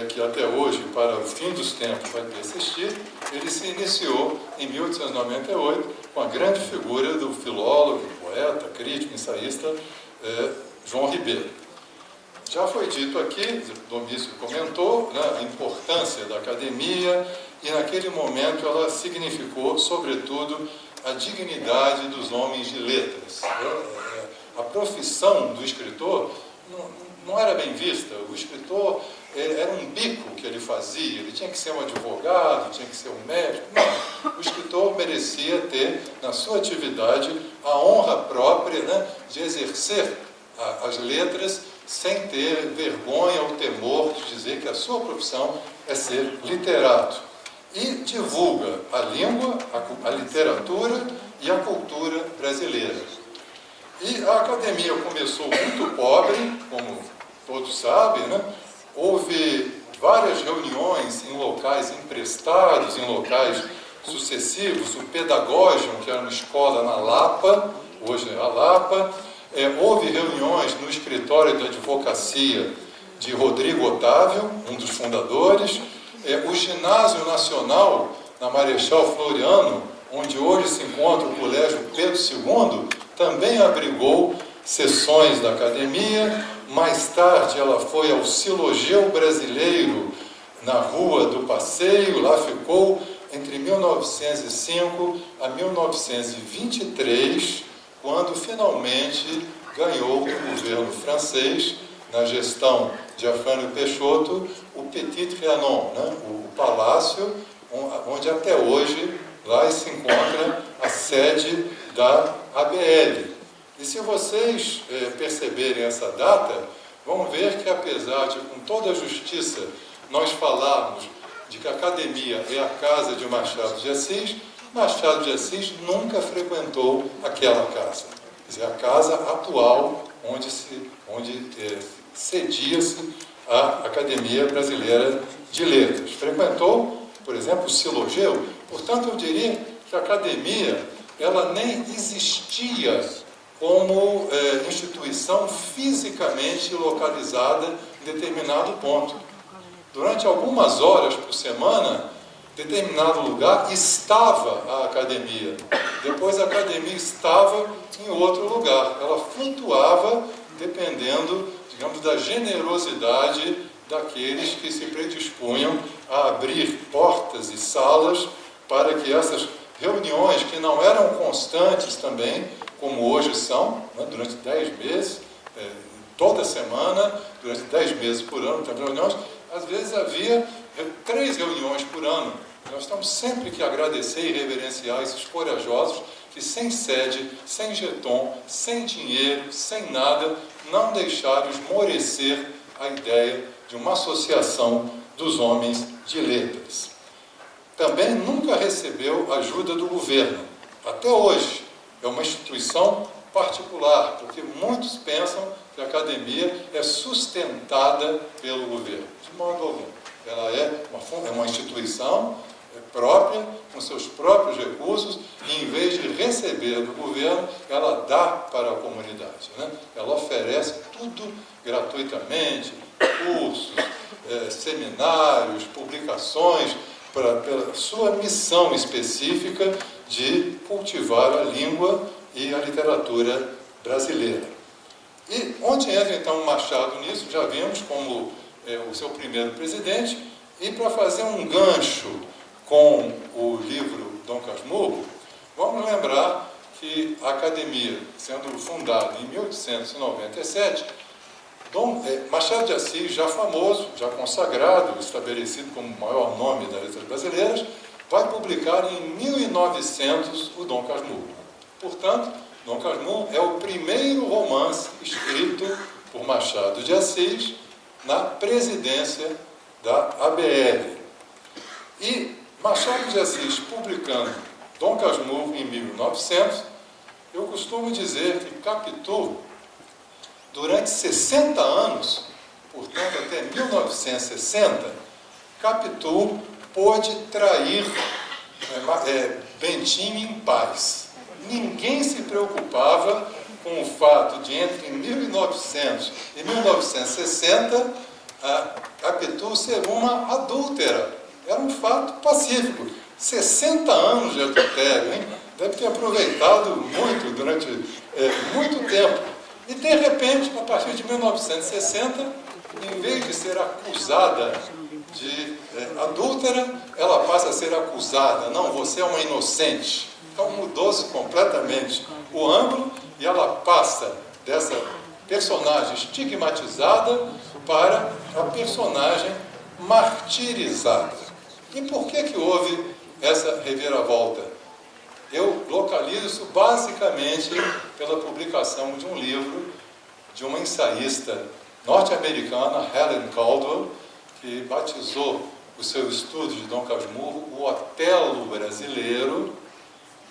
que até hoje, para o fim dos tempos, vai persistir, ele se iniciou em 1898 com a grande figura do filólogo, poeta, crítico, ensaísta, João Ribeiro. Já foi dito aqui, Domício comentou, né, a importância da academia, e naquele momento ela significou, sobretudo, a dignidade dos homens de letras. A profissão do escritor não era bem vista. O escritor era um bico que ele fazia, ele tinha que ser um advogado, tinha que ser um médico. Não, o escritor merecia ter, na sua atividade, a honra própria, né, de exercer as letras sem ter vergonha ou temor de dizer que a sua profissão é ser literato. E divulga a língua, a literatura e a cultura brasileira. E a academia começou muito pobre, como todos sabem, né? Houve várias reuniões em locais emprestados, em locais sucessivos. O Pedagógium, que era uma escola na Lapa, hoje é a Lapa. Houve reuniões no escritório de advocacia de Rodrigo Otávio, um dos fundadores. O Ginásio Nacional, na Marechal Floriano, onde hoje se encontra o Colégio Pedro II, também abrigou sessões da academia. Mais tarde ela foi ao Silogeu Brasileiro, na Rua do Passeio. Lá ficou entre 1905 a 1923, quando finalmente ganhou o governo francês na gestão de Afrânio Peixoto, o Petit Trianon, né? O palácio onde até hoje lá se encontra a sede da ABL. E se vocês perceberem essa data, vão ver que apesar de, com toda a justiça, nós falarmos de que a academia é a casa de Machado de Assis nunca frequentou aquela casa. Quer dizer, a casa atual onde cedia-se a Academia Brasileira de Letras. Frequentou, por exemplo, o Silogeu. Portanto, eu diria que a academia ela nem existia como instituição fisicamente localizada em determinado ponto. Durante algumas horas por semana, em determinado lugar estava a academia. Depois a academia estava em outro lugar. Ela flutuava dependendo, digamos, da generosidade daqueles que se predispunham a abrir portas e salas para que essas reuniões, que não eram constantes também, como hoje são, né, durante 10 meses, toda semana, durante 10 meses por ano, tem reuniões, às vezes havia 3 reuniões por ano. Nós temos sempre que agradecer e reverenciar esses corajosos que sem sede, sem jeton, sem dinheiro, sem nada, não deixaram esmorecer a ideia de uma associação dos homens de letras. Também nunca recebeu ajuda do governo. Até hoje é uma instituição particular, porque muitos pensam que a academia é sustentada pelo governo. De modo algum. Ela é uma instituição própria, com seus próprios recursos, e em vez de receber do governo, ela dá para a comunidade, né? Ela oferece tudo gratuitamente, cursos, seminários, publicações, pela sua missão específica de cultivar a língua e a literatura brasileira. E onde entra então o Machado nisso? Já vimos como o seu primeiro presidente, e para fazer um gancho com o livro Dom Casmurro, vamos lembrar que a academia, sendo fundada em 1897, Machado de Assis, já famoso, já consagrado, estabelecido como o maior nome das letras brasileiras, vai publicar em 1900 o Dom Casmurro. Portanto, Dom Casmurro é o primeiro romance escrito por Machado de Assis na presidência da ABL. E Machado de Assis publicando Dom Casmurro em 1900, eu costumo dizer que Capitu, durante 60 anos, portanto até 1960, Capitu pôde trair Bentinho em paz. Ninguém se preocupava com o fato de, entre 1900 e 1960, a Capitu ser uma adúltera. Era um fato pacífico. 60 anos de adultério, hein? Deve ter aproveitado muito, durante muito tempo. E, de repente, a partir de 1960, em vez de ser acusada de adúltera, ela passa a ser acusada. Não, você é uma inocente. Então mudou-se completamente o ângulo e ela passa dessa personagem estigmatizada para a personagem martirizada. E por que houve essa reviravolta? Eu localizo isso basicamente pela publicação de um livro de uma ensaísta norte-americana, Helen Caldwell, que batizou o seu estudo de Dom Casmurro o Otelo brasileiro,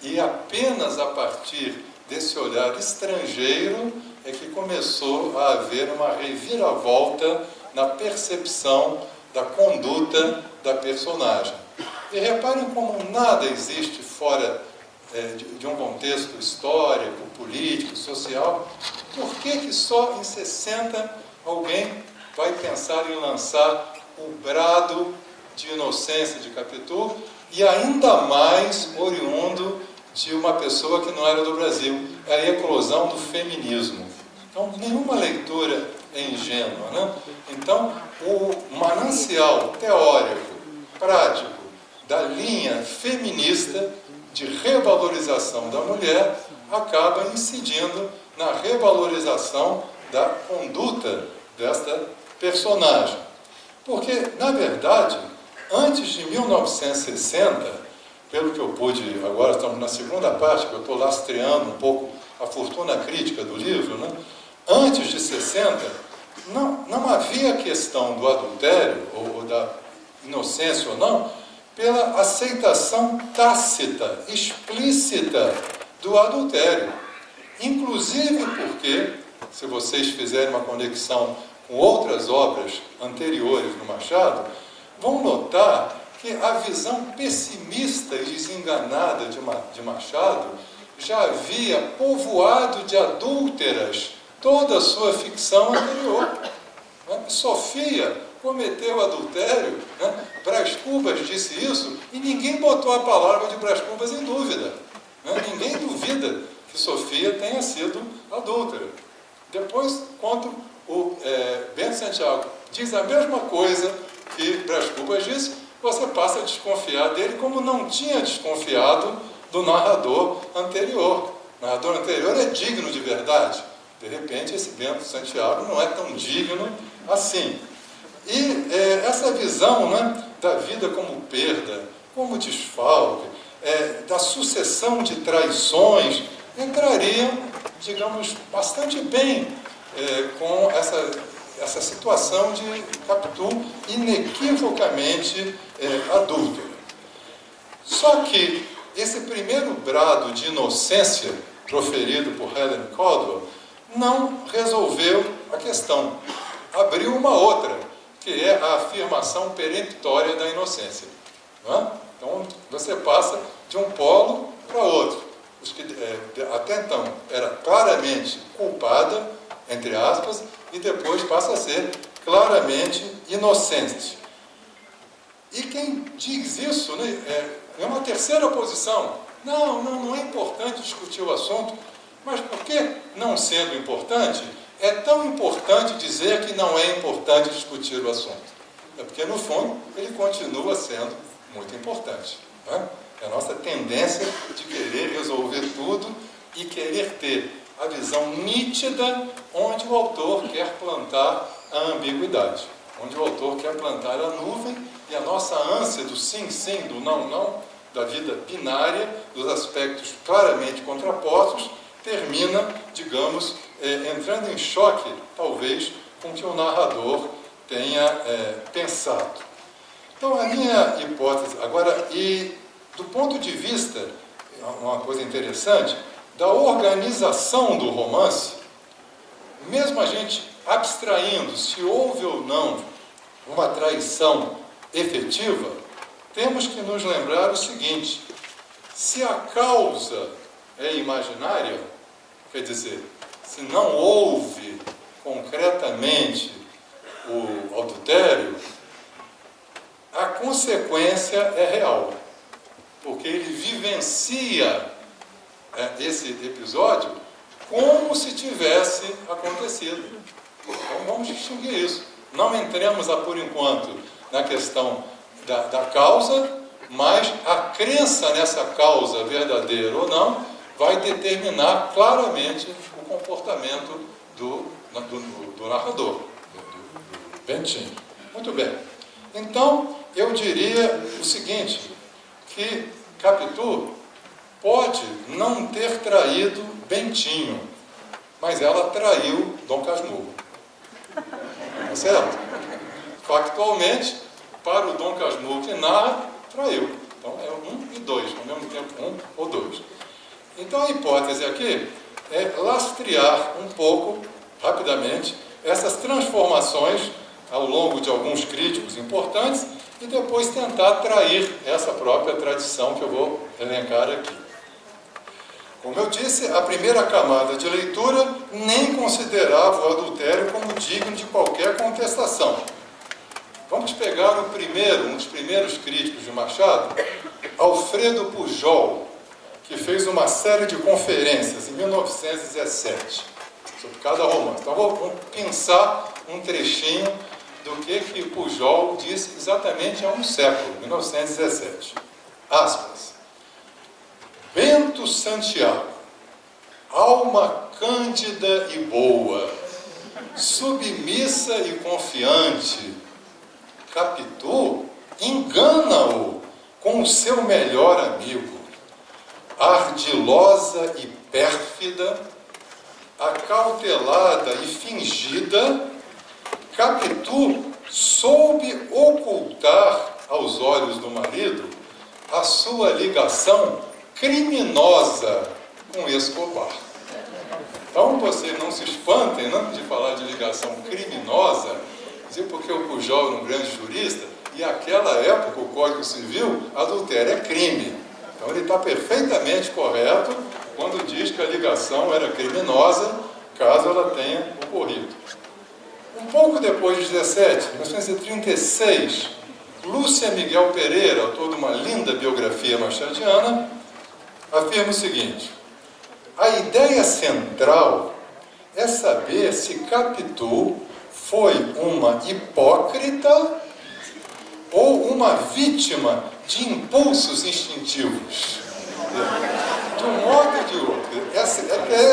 e apenas a partir desse olhar estrangeiro é que começou a haver uma reviravolta na percepção da conduta da personagem. E reparem como nada existe fora de um contexto histórico, político, social. Por que só em 60 alguém vai pensar em lançar o brado de inocência de Capitu, e ainda mais oriundo de uma pessoa que não era do Brasil? É a eclosão do feminismo. Então, nenhuma leitura é ingênua, né? Então, o manancial teórico, prático, da linha feminista de revalorização da mulher acaba incidindo na revalorização da conduta desta personagem. Porque, na verdade, antes de 1960, pelo que eu pude, agora estamos na segunda parte, que eu estou lastreando um pouco a fortuna crítica do livro, né? Antes de 60, não havia questão do adultério, ou da inocência ou não, pela aceitação tácita, explícita do adultério. Inclusive porque, se vocês fizerem uma conexão com outras obras anteriores do Machado, vão notar que a visão pessimista e desenganada de Machado já havia povoado de adúlteras toda a sua ficção anterior. Sofia cometeu adultério, Brás Cubas disse isso, e ninguém botou a palavra de Brás Cubas em dúvida. Ninguém duvida que Sofia tenha sido adúltera. Depois, quando o Bento Santiago diz a mesma coisa que Brás Cubas disse, você passa a desconfiar dele como não tinha desconfiado do narrador anterior. O narrador anterior é digno de verdade. De repente, esse Bento Santiago não é tão digno assim. E essa visão, da vida como perda, como desfalque, da sucessão de traições, entrariam, digamos, bastante bem com essa situação de Capitu inequivocamente adúltera. Só que esse primeiro brado de inocência proferido por Helen Caldwell não resolveu a questão. Abriu uma outra, que é a afirmação peremptória da inocência. Então, você passa de um polo para outro. Os que até então era claramente culpada, entre aspas, e depois passa a ser claramente inocente. E quem diz isso, é uma terceira posição. Não é importante discutir o assunto, mas por que, não sendo importante, é tão importante dizer que não é importante discutir o assunto? É porque, no fundo, ele continua sendo muito importante. É a nossa tendência de querer resolver tudo e querer ter a visão nítida onde o autor quer plantar a ambiguidade, onde o autor quer plantar a nuvem e a nossa ânsia do sim, sim, do não, não, da vida binária, dos aspectos claramente contrapostos, termina, digamos, entrando em choque, talvez, com o que o narrador tenha pensado. Então, a minha hipótese, agora, e do ponto de vista, uma coisa interessante, da organização do romance, mesmo a gente abstraindo se houve ou não uma traição efetiva, temos que nos lembrar o seguinte: se a causa é imaginária, quer dizer, se não houve concretamente o adultério, a consequência é real, porque ele vivencia esse episódio como se tivesse acontecido. Então vamos distinguir isso. Não entremos por enquanto na questão da causa, mas a crença nessa causa verdadeira ou não vai determinar claramente o comportamento do narrador, do Bentinho. Muito bem. Então, eu diria o seguinte, que Capitu pode não ter traído Bentinho, mas ela traiu Dom Casmurro. Tá certo? Factualmente, para o Dom Casmurro que narra, traiu. Então é 1 e 2, ao mesmo tempo 1 ou 2. Então a hipótese aqui é lastrear um pouco, rapidamente, essas transformações ao longo de alguns críticos importantes e depois tentar trair essa própria tradição que eu vou elencar aqui. Como eu disse, a primeira camada de leitura nem considerava o adultério como digno de qualquer contestação. Vamos pegar um dos primeiros críticos de Machado, Alfredo Pujol, que fez uma série de conferências em 1917 sobre cada romance. Então vamos pensar um trechinho do que Pujol disse exatamente há um século, 1917. Aspas. Bento Santiago, alma cândida e boa, submissa e confiante, Capitu engana-o com o seu melhor amigo. Ardilosa e pérfida, acautelada e fingida, Capitu soube ocultar aos olhos do marido a sua ligação criminosa com Escobar. Então, vocês não se espantem, não, de falar de ligação criminosa, porque o Pujol era um grande jurista, e naquela época, o Código Civil, adultério é crime. Então, ele está perfeitamente correto quando diz que a ligação era criminosa, caso ela tenha ocorrido. Um pouco depois de 1936, Lúcia Miguel Pereira, autor de uma linda biografia machadiana, afirma o seguinte: a ideia central é saber se Capitu foi uma hipócrita ou uma vítima de impulsos instintivos. De um modo ou de outro, é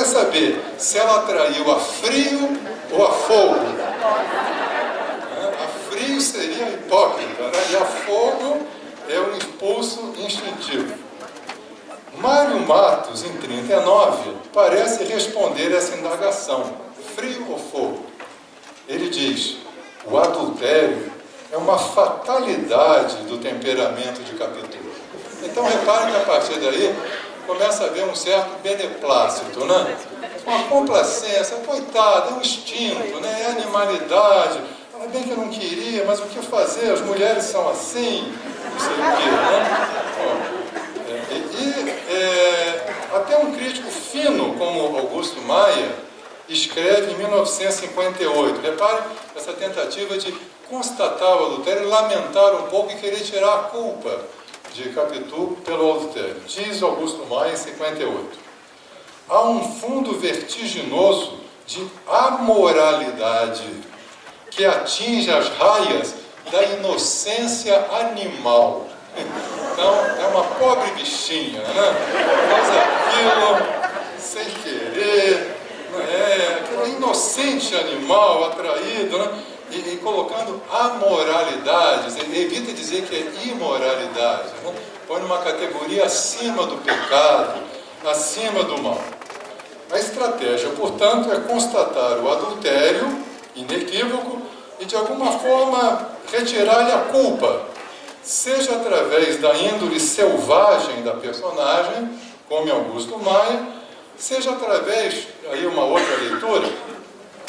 saber se ela atraiu a frio ou a fogo. A frio seria hipócrita, né? E a fogo é um impulso instintivo. Mário Matos, em 1939, parece responder essa indagação: frio ou fogo? Ele diz: o adultério é uma fatalidade do temperamento de Capitu. Então, reparem que a partir daí começa a haver um certo beneplácito, né? Uma complacência, coitada, é um instinto, né? É animalidade. Ela bem que eu não queria, mas o que fazer? As mulheres são assim, não sei o quê, né? Até um crítico fino como Augusto Maia escreve em 1958, reparem essa tentativa de constatar o adultério, lamentar um pouco e querer tirar a culpa de Capitu pelo adultério. Diz Augusto Maia em 58: há um fundo vertiginoso de amoralidade que atinge as raias da inocência animal. Então, é uma pobre bichinha, né? Faz aquilo sem querer, né? Aquele inocente animal atraído, né? E colocando amoralidades, ele evita dizer que é imoralidade, né? Põe numa categoria acima do pecado, acima do mal. A estratégia, portanto, é constatar o adultério inequívoco e, de alguma forma, retirar-lhe a culpa, seja através da índole selvagem da personagem, como em Augusto Maia, seja através, aí uma outra leitura,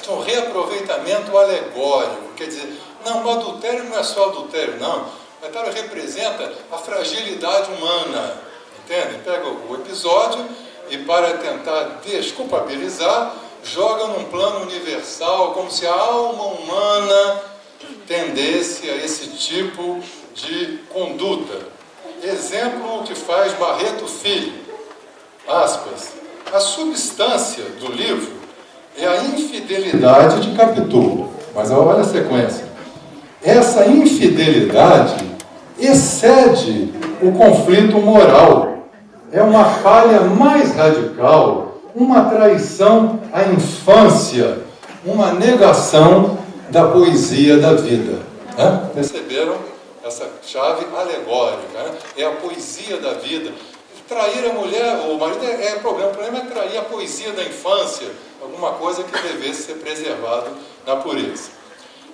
de um reaproveitamento alegórico. Quer dizer, não, o adultério não é só adultério, não. O adultério representa a fragilidade humana, entende? Pega o episódio e, para tentar desculpabilizar, joga num plano universal, como se a alma humana tendesse a esse tipo de conduta. Exemplo que faz Barreto Filho, aspas: a substância do livro é a infidelidade de Capitu. Mas olha a sequência. Essa infidelidade excede o conflito moral. É uma falha mais radical, uma traição à infância, uma negação da poesia da vida. Perceberam essa chave alegórica? Né? É a poesia da vida. Trair a mulher, o marido é problema. O problema é trair a poesia da infância, alguma coisa que devesse ser preservado na pureza.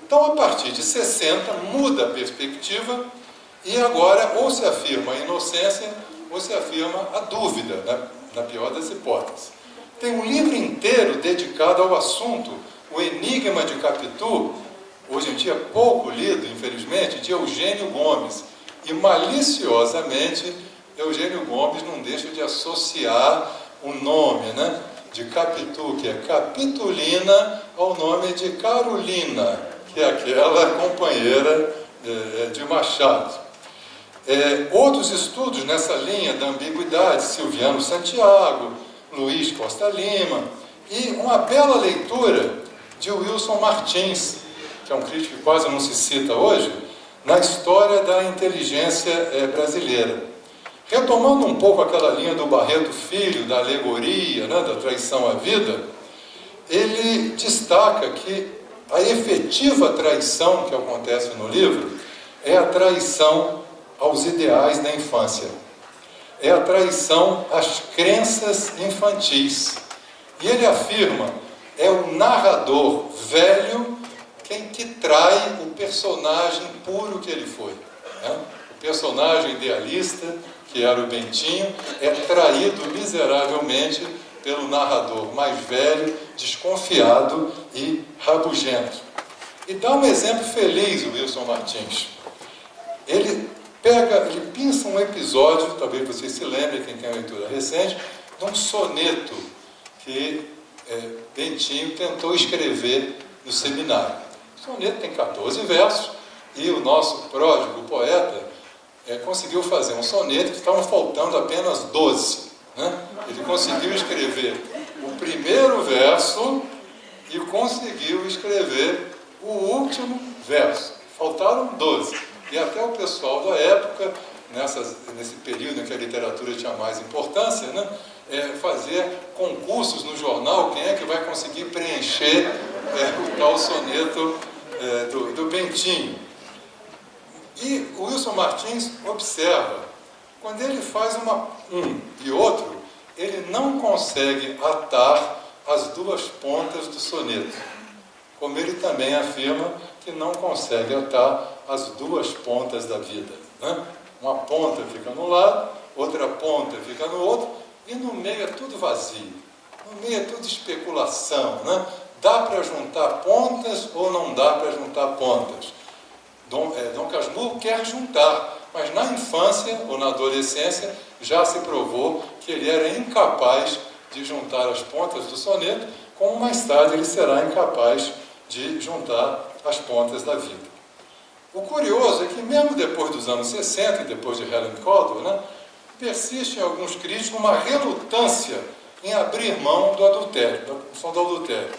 Então, a partir de 60, muda a perspectiva e agora ou se afirma a inocência ou se afirma a dúvida, né? Na pior das hipóteses. Tem um livro inteiro dedicado ao assunto, O Enigma de Capitu, hoje em dia pouco lido, infelizmente, de Eugênio Gomes. E maliciosamente, Eugênio Gomes não deixa de associar o nome, né, de Capitu, que é Capitulina, ao nome de Carolina, que é aquela companheira de Machado. Outros estudos nessa linha da ambiguidade, Silviano Santiago, Luiz Costa Lima, e uma bela leitura de Wilson Martins, que é um crítico que quase não se cita hoje, na história da inteligência brasileira. Retomando um pouco aquela linha do Barreto Filho, da alegoria, né, da traição à vida, ele destaca que a efetiva traição que acontece no livro é a traição aos ideais da infância. É a traição às crenças infantis. E ele afirma, é o narrador velho quem que trai o personagem puro que ele foi. Né? O personagem idealista, que era o Bentinho, é traído miseravelmente pelo narrador mais velho, desconfiado e rabugento. E dá um exemplo feliz o Wilson Martins. Ele pinça um episódio, talvez vocês se lembrem, quem tem uma leitura recente, de um soneto que Bentinho tentou escrever no seminário. O soneto tem 14 versos e o nosso pródigo poeta conseguiu fazer um soneto que estavam faltando apenas 12. Né? Ele conseguiu escrever o primeiro verso e conseguiu escrever o último verso. Faltaram 12. E até o pessoal da época, nesse período em que a literatura tinha mais importância, né, fazia concursos no jornal, quem é que vai conseguir preencher o tal soneto do Bentinho. E o Wilson Martins observa, quando ele faz um e outro, ele não consegue atar as duas pontas do soneto, como ele também afirma que não consegue atar as duas pontas da vida. Né? Uma ponta fica no lado, outra ponta fica no outro, e no meio é tudo vazio, no meio é tudo especulação. Né? Dá para juntar pontas ou não dá para juntar pontas? Dom Casmurro quer juntar, mas na infância ou na adolescência já se provou que ele era incapaz de juntar as pontas do soneto, como mais tarde ele será incapaz de juntar as pontas da vida. O curioso é que mesmo depois dos anos 60 e depois de Helen Caldwell, né, persiste em alguns críticos uma relutância em abrir mão do adultério, da função do adultério.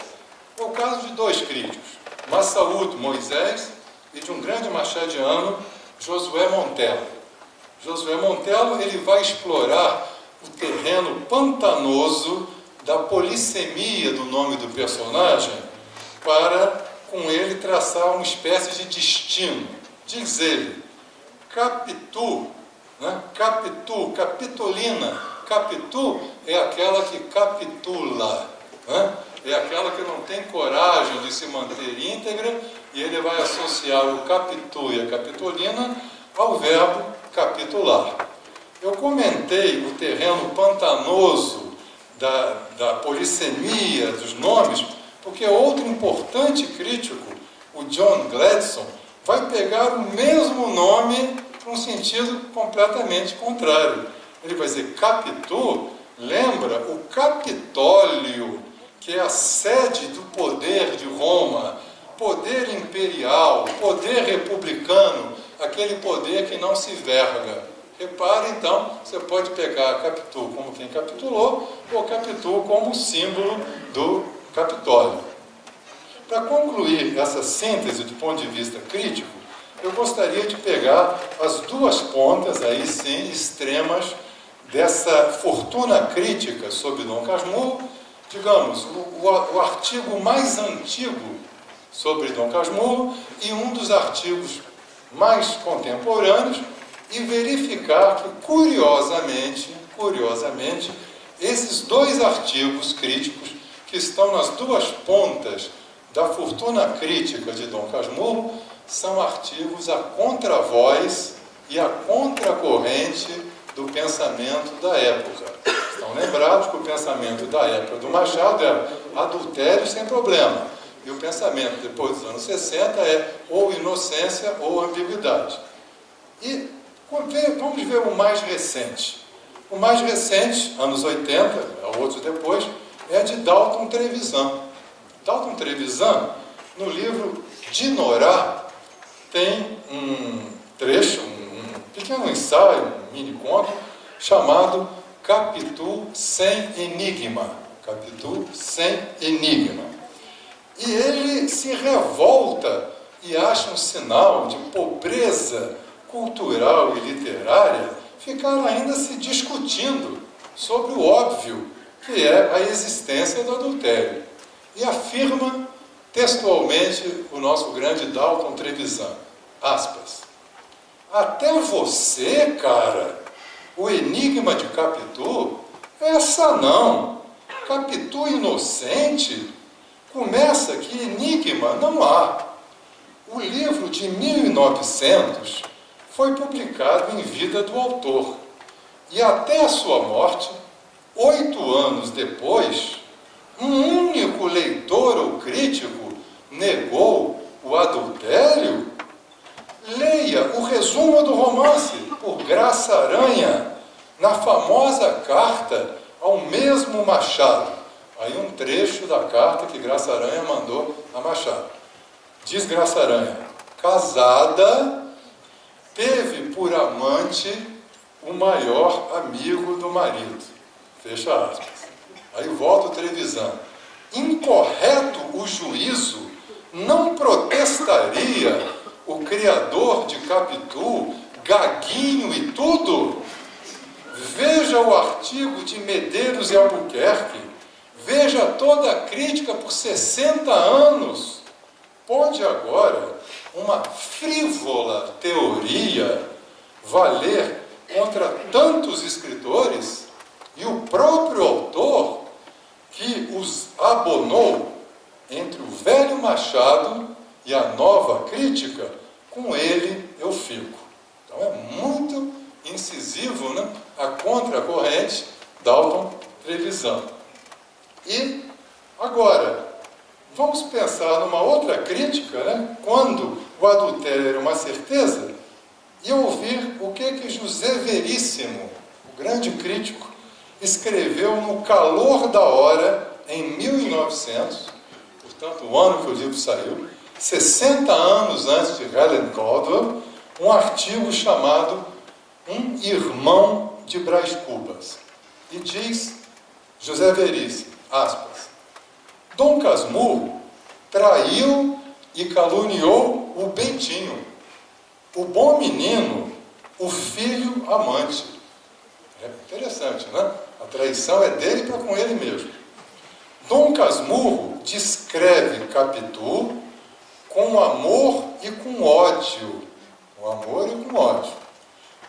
É o caso de dois críticos, Massaúd Moisés e de um grande machadiano, Josué Montello. Josué Montello ele vai explorar o terreno pantanoso da polissemia do nome do personagem para, com ele, traçar uma espécie de destino. Diz ele, Capitu, né? Capitu, Capitolina. Capitu é aquela que capitula, né? É aquela que não tem coragem de se manter íntegra, e ele vai associar o Capitu e a Capitolina ao verbo capitular. Eu comentei o terreno pantanoso da polissemia dos nomes, porque outro importante crítico, o John Gladstone, vai pegar o mesmo nome para um sentido completamente contrário. Ele vai dizer, Capitu lembra o Capitólio, que é a sede do poder de Roma, poder imperial, poder republicano, aquele poder que não se verga. Repare, então, você pode pegar Capitu como quem capitulou, ou Capitu como símbolo do Capitólio. Para concluir essa síntese do ponto de vista crítico, eu gostaria de pegar as duas pontas, aí sim, extremas, dessa fortuna crítica sobre Dom Casmurro, digamos, o artigo mais antigo sobre Dom Casmurro e um dos artigos mais contemporâneos, e verificar que, curiosamente, esses dois artigos críticos que estão nas duas pontas da fortuna crítica de Dom Casmurro são artigos a contravoz e a contracorrente do pensamento da época. Estão lembrados que o pensamento da época do Machado era adultério sem problema, e o pensamento depois dos anos 60 é ou inocência ou ambiguidade. E vamos ver o mais recente. O mais recente, anos 80, outros depois, é de Dalton Trevisan. Dalton Trevisan, no livro Dinorah, tem um trecho, um pequeno ensaio, um mini-conto, chamado Capitu sem Enigma. Capitu sem Enigma. E ele se revolta e acha um sinal de pobreza cultural e literária ficar ainda se discutindo sobre o óbvio, que é a existência do adultério. E afirma textualmente o nosso grande Dalton Trevisan, aspas, até você, cara, o enigma de Capitu, essa não, Capitu inocente, começa que enigma não há. O livro de 1900 foi publicado em vida do autor, e até a sua morte, 8 anos depois, um único leitor ou crítico negou o adultério? Leia o resumo do romance por Graça Aranha, na famosa carta ao mesmo Machado. Aí um trecho da carta que Graça Aranha mandou a Machado. Diz Graça Aranha, casada, teve por amante o maior amigo do marido. Fecha aspas. Aí volta o Trevisan. Incorreto o juízo, não protestaria o criador de Capitu, gaguinho e tudo? Veja o artigo de Medeiros e Albuquerque, veja toda a crítica por 60 anos. Pode agora uma frívola teoria valer contra tantos escritores e o próprio autor que os abonou entre o velho Machado e a nova crítica, com ele eu fico. Então é muito incisivo, né, a contracorrente Dalton Trevisan. E agora, vamos pensar numa outra crítica, né, quando o adultério era uma certeza, e ouvir o que José Veríssimo, o grande crítico, escreveu no calor da hora, em 1900, portanto, o ano que o livro saiu, 60 anos antes de Helen Caldwell, um artigo chamado Um Irmão de Brás Cubas. E diz José Veríssimo, aspas, Dom Casmurro traiu e caluniou o Bentinho, o bom menino, o filho amante. É interessante, né? A traição é dele para com ele mesmo. Dom Casmurro descreve Capitu com amor e com ódio. Com amor e com ódio.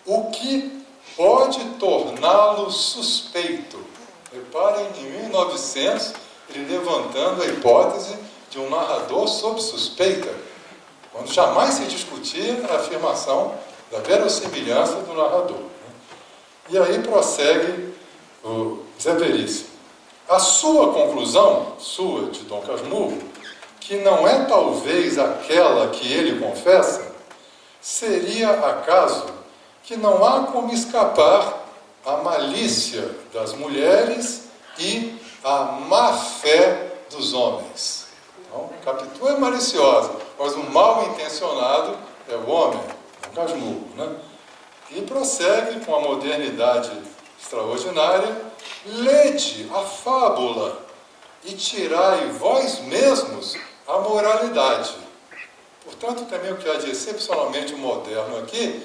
O que pode torná-lo suspeito. Reparem, em 1900, ele levantando a hipótese de um narrador sob suspeita, quando jamais se discutia a afirmação da verossimilhança do narrador. E aí prossegue o Zé Veríssimo. A sua conclusão, sua, de Dom Casmurro, que não é talvez aquela que ele confessa, seria acaso que não há como escapar à malícia das mulheres e à má fé dos homens. Então, Capitu é maliciosa, mas o mal intencionado é o homem, Dom Casmurro, né? E prossegue com a modernidade extraordinária, lede a fábula e tirai vós mesmos a moralidade. Portanto, também o que há de excepcionalmente moderno aqui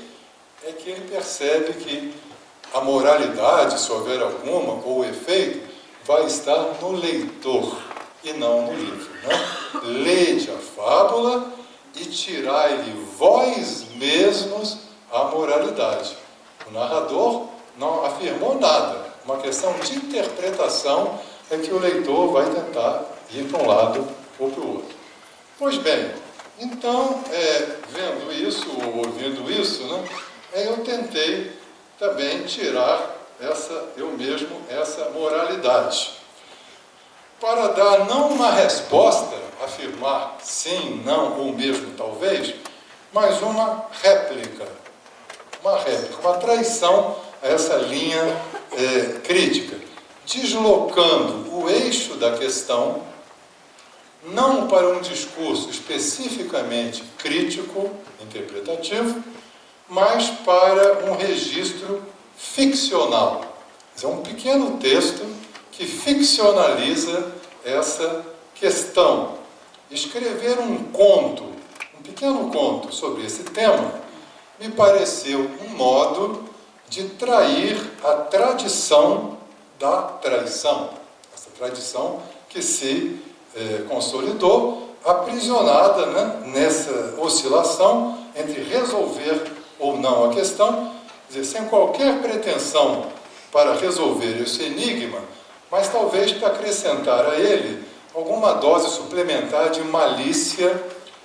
é que ele percebe que a moralidade, se houver alguma, ou o efeito, vai estar no leitor e não no livro. Né? Lede a fábula e tirai-lhe vós mesmos a moralidade. O narrador não afirmou nada. Uma questão de interpretação é que o leitor vai tentar ir para um lado ou para o outro. Pois bem, então, vendo isso, ou ouvindo isso, né, eu tentei também tirar eu mesmo essa moralidade. Para dar não uma resposta, afirmar sim, não, ou mesmo talvez, mas uma réplica, uma traição a essa linha crítica, deslocando o eixo da questão não para um discurso especificamente crítico, interpretativo, mas para um registro ficcional. É um pequeno texto que ficcionaliza essa questão. Escrever um pequeno conto sobre esse tema, me pareceu um modo de trair a tradição da traição. Essa tradição que se consolidou, aprisionada, né, nessa oscilação entre resolver ou não a questão, quer dizer, sem qualquer pretensão para resolver esse enigma, mas talvez para acrescentar a ele alguma dose suplementar de malícia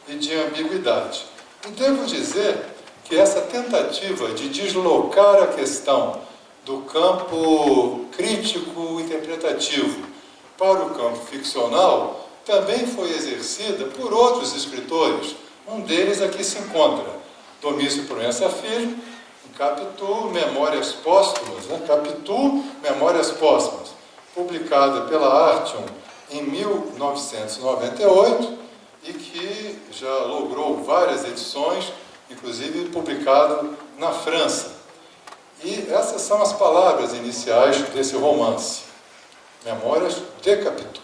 e de ambiguidade. E devo dizer que essa tentativa de deslocar a questão do campo crítico-interpretativo para o campo ficcional também foi exercida por outros escritores. Um deles aqui se encontra, Domício Proença Filho, em Capitu, Memórias Póstumas, né? Capitu, Memórias Póstumas, publicada pela Artium em 1998 e que já logrou várias edições, inclusive publicado na França. E essas são as palavras iniciais desse romance. Memórias de Capitu.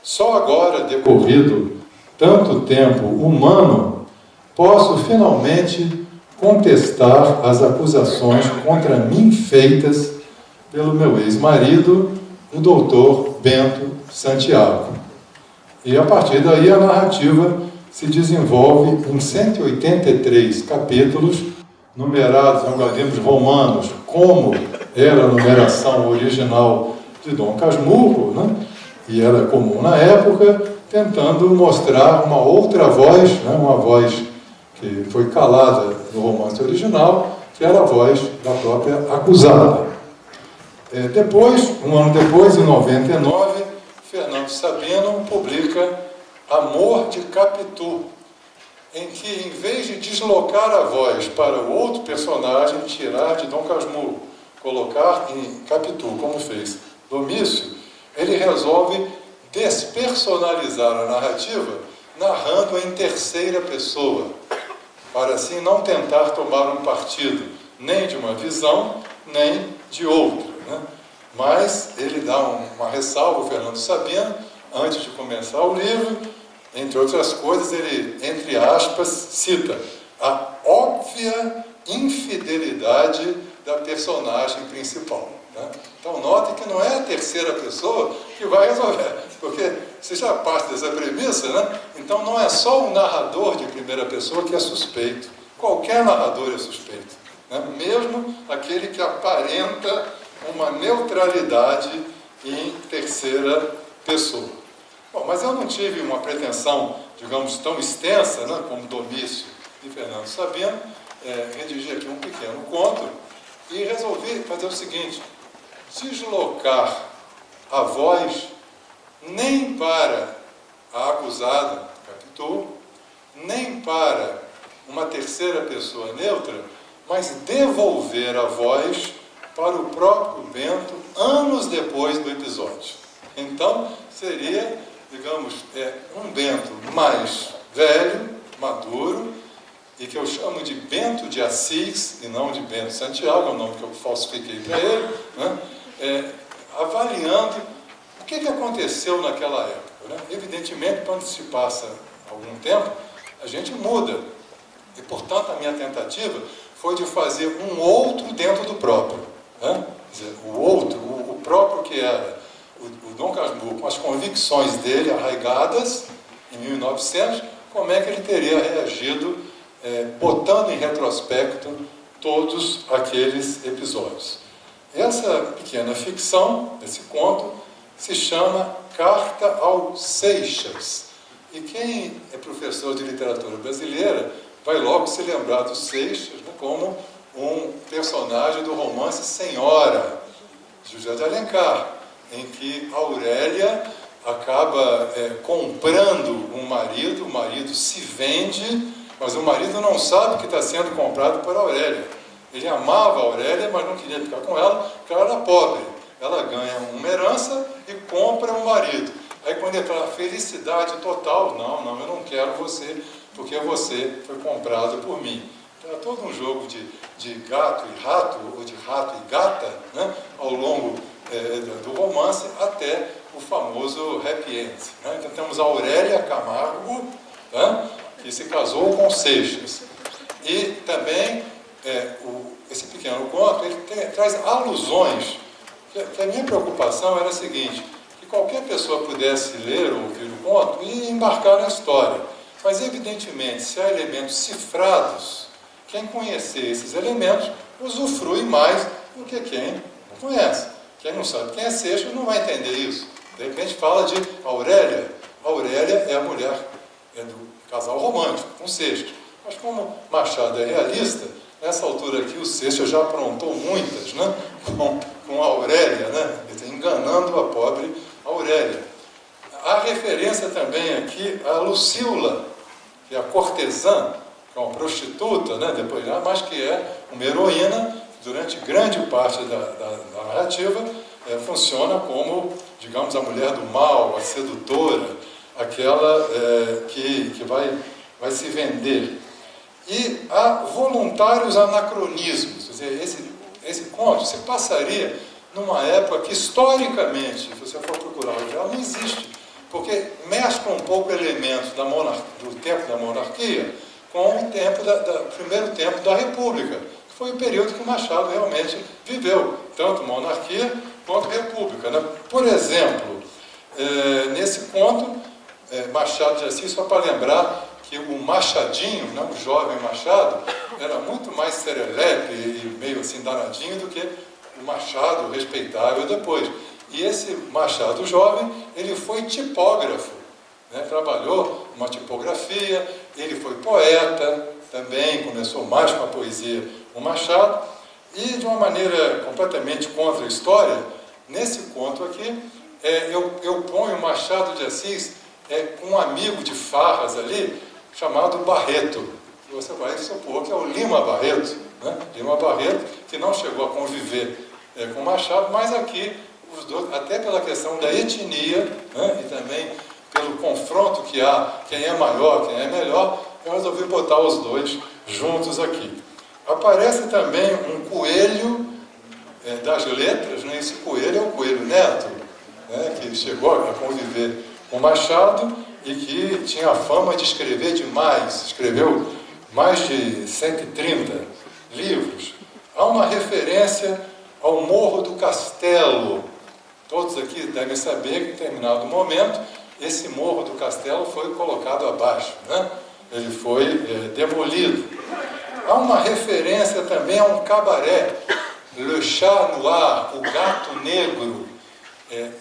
Só agora, decorrido tanto tempo humano, posso finalmente contestar as acusações contra mim feitas pelo meu ex-marido, o doutor Bento Santiago. E a partir daí a narrativa se desenvolve em 183 capítulos, numerados em algarismos romanos, como era a numeração original de Dom Casmurro, né? E era comum na época, tentando mostrar uma outra voz, né? Uma voz que foi calada no romance original, que era a voz da própria acusada. Depois, um ano depois, em 99, Fernando Sabino publica Amor de Capitu, em que, em vez de deslocar a voz para o outro personagem, tirar de Dom Casmurro, colocar em Capitu, como fez Domício, ele resolve despersonalizar a narrativa, narrando em terceira pessoa, para assim não tentar tomar um partido nem de uma visão, nem de outra, né? Mas ele dá uma ressalva, o Fernando Sabino, antes de começar o livro, entre outras coisas, ele, entre aspas, cita a óbvia infidelidade da personagem principal, né? Então, note que não é a terceira pessoa que vai resolver, porque você já parte dessa premissa, né? Então, não é só o narrador de primeira pessoa que é suspeito. Qualquer narrador é suspeito, né? Mesmo aquele que aparenta uma neutralidade em terceira pessoa. Bom, mas eu não tive uma pretensão, digamos, tão extensa, né, como Domício e Fernando Sabino, redigi aqui um pequeno conto e resolvi fazer o seguinte: deslocar a voz nem para a acusada, Capitu, nem para uma terceira pessoa neutra, mas devolver a voz para o próprio Bento anos depois do episódio. Então, seria, digamos, um Bento mais velho, maduro, e que eu chamo de Bento de Assis, e não de Bento Santiago, é o nome que eu falsifiquei para ele, né? Avaliando o que aconteceu naquela época, né? Evidentemente, quando se passa algum tempo, a gente muda. E, portanto, a minha tentativa foi de fazer um outro dentro do próprio, né? Quer dizer, o outro, o próprio que era o Dom Casmurro, com as convicções dele arraigadas em 1900, como é que ele teria reagido, botando em retrospecto todos aqueles episódios. Essa pequena ficção, esse conto, se chama Carta ao Seixas. E quem é professor de literatura brasileira vai logo se lembrar do Seixas, né, como um personagem do romance Senhora, de José de Alencar, em que Aurélia acaba comprando um marido, o marido se vende, mas o marido não sabe que está sendo comprado por Aurélia. Ele amava a Aurélia, mas não queria ficar com ela, porque ela era pobre. Ela ganha uma herança e compra um marido. Aí quando ele fala felicidade total, não, eu não quero você, porque você foi comprado por mim. Então é todo um jogo de gato e rato, ou de rato e gata, né, ao longo do romance, até o famoso happy end, né? Então temos a Aurélia Camargo, né, que se casou com Seixas. E também esse pequeno conto ele traz alusões, que a minha preocupação era a seguinte, que qualquer pessoa pudesse ler ou ouvir o conto e embarcar na história. Mas, evidentemente, se há elementos cifrados, quem conhecer esses elementos usufrui mais do que quem não conhece. Quem não sabe quem é Seixas não vai entender isso. De repente fala de Aurélia. Aurélia é a mulher do casal romântico, com Seixas. Mas como Machado é realista, nessa altura aqui o Seixas já aprontou muitas, né? com a Aurélia, né? Enganando a pobre Aurélia. Há referência também aqui a Lucila, que é a cortesã, que é uma prostituta, né? Depois, mas que é uma heroína, durante grande parte da narrativa, funciona como, digamos, a mulher do mal, a sedutora, aquela que vai se vender. E há voluntários anacronismos, quer dizer, esse conto se passaria numa época que, historicamente, se você for procurar, ela não existe, porque mescla um pouco elementos do tempo da monarquia com o primeiro tempo da República, que foi o período que Machado realmente viveu, tanto monarquia quanto república, né? Por exemplo, nesse conto, Machado de Assis, só para lembrar que o Machadinho, né, o jovem Machado, era muito mais serelepe e meio assim danadinho do que o Machado respeitável depois. E esse Machado jovem, ele foi tipógrafo, né, trabalhou uma tipografia, ele foi poeta também, começou mais com a poesia o Machado, e de uma maneira completamente contra a história, nesse conto aqui, eu ponho Machado de Assis com um amigo de farras ali, chamado Barreto. Você vai supor que é o Lima Barreto, né? Lima Barreto, que não chegou a conviver com Machado, mas aqui, os dois, até pela questão da etnia, né? E também pelo confronto que há, quem é maior, quem é melhor, eu resolvi botar os dois juntos aqui. Aparece também um coelho das letras, né? Esse coelho é o Coelho Neto, né? Que chegou a conviver com Machado e que tinha a fama de escrever demais, escreveu mais de 130 livros. Há uma referência ao Morro do Castelo. Todos aqui devem saber que, em determinado momento, esse Morro do Castelo foi colocado abaixo, né? Ele foi demolido. Há uma referência também a um cabaré, Le Chat Noir, o Gato Negro.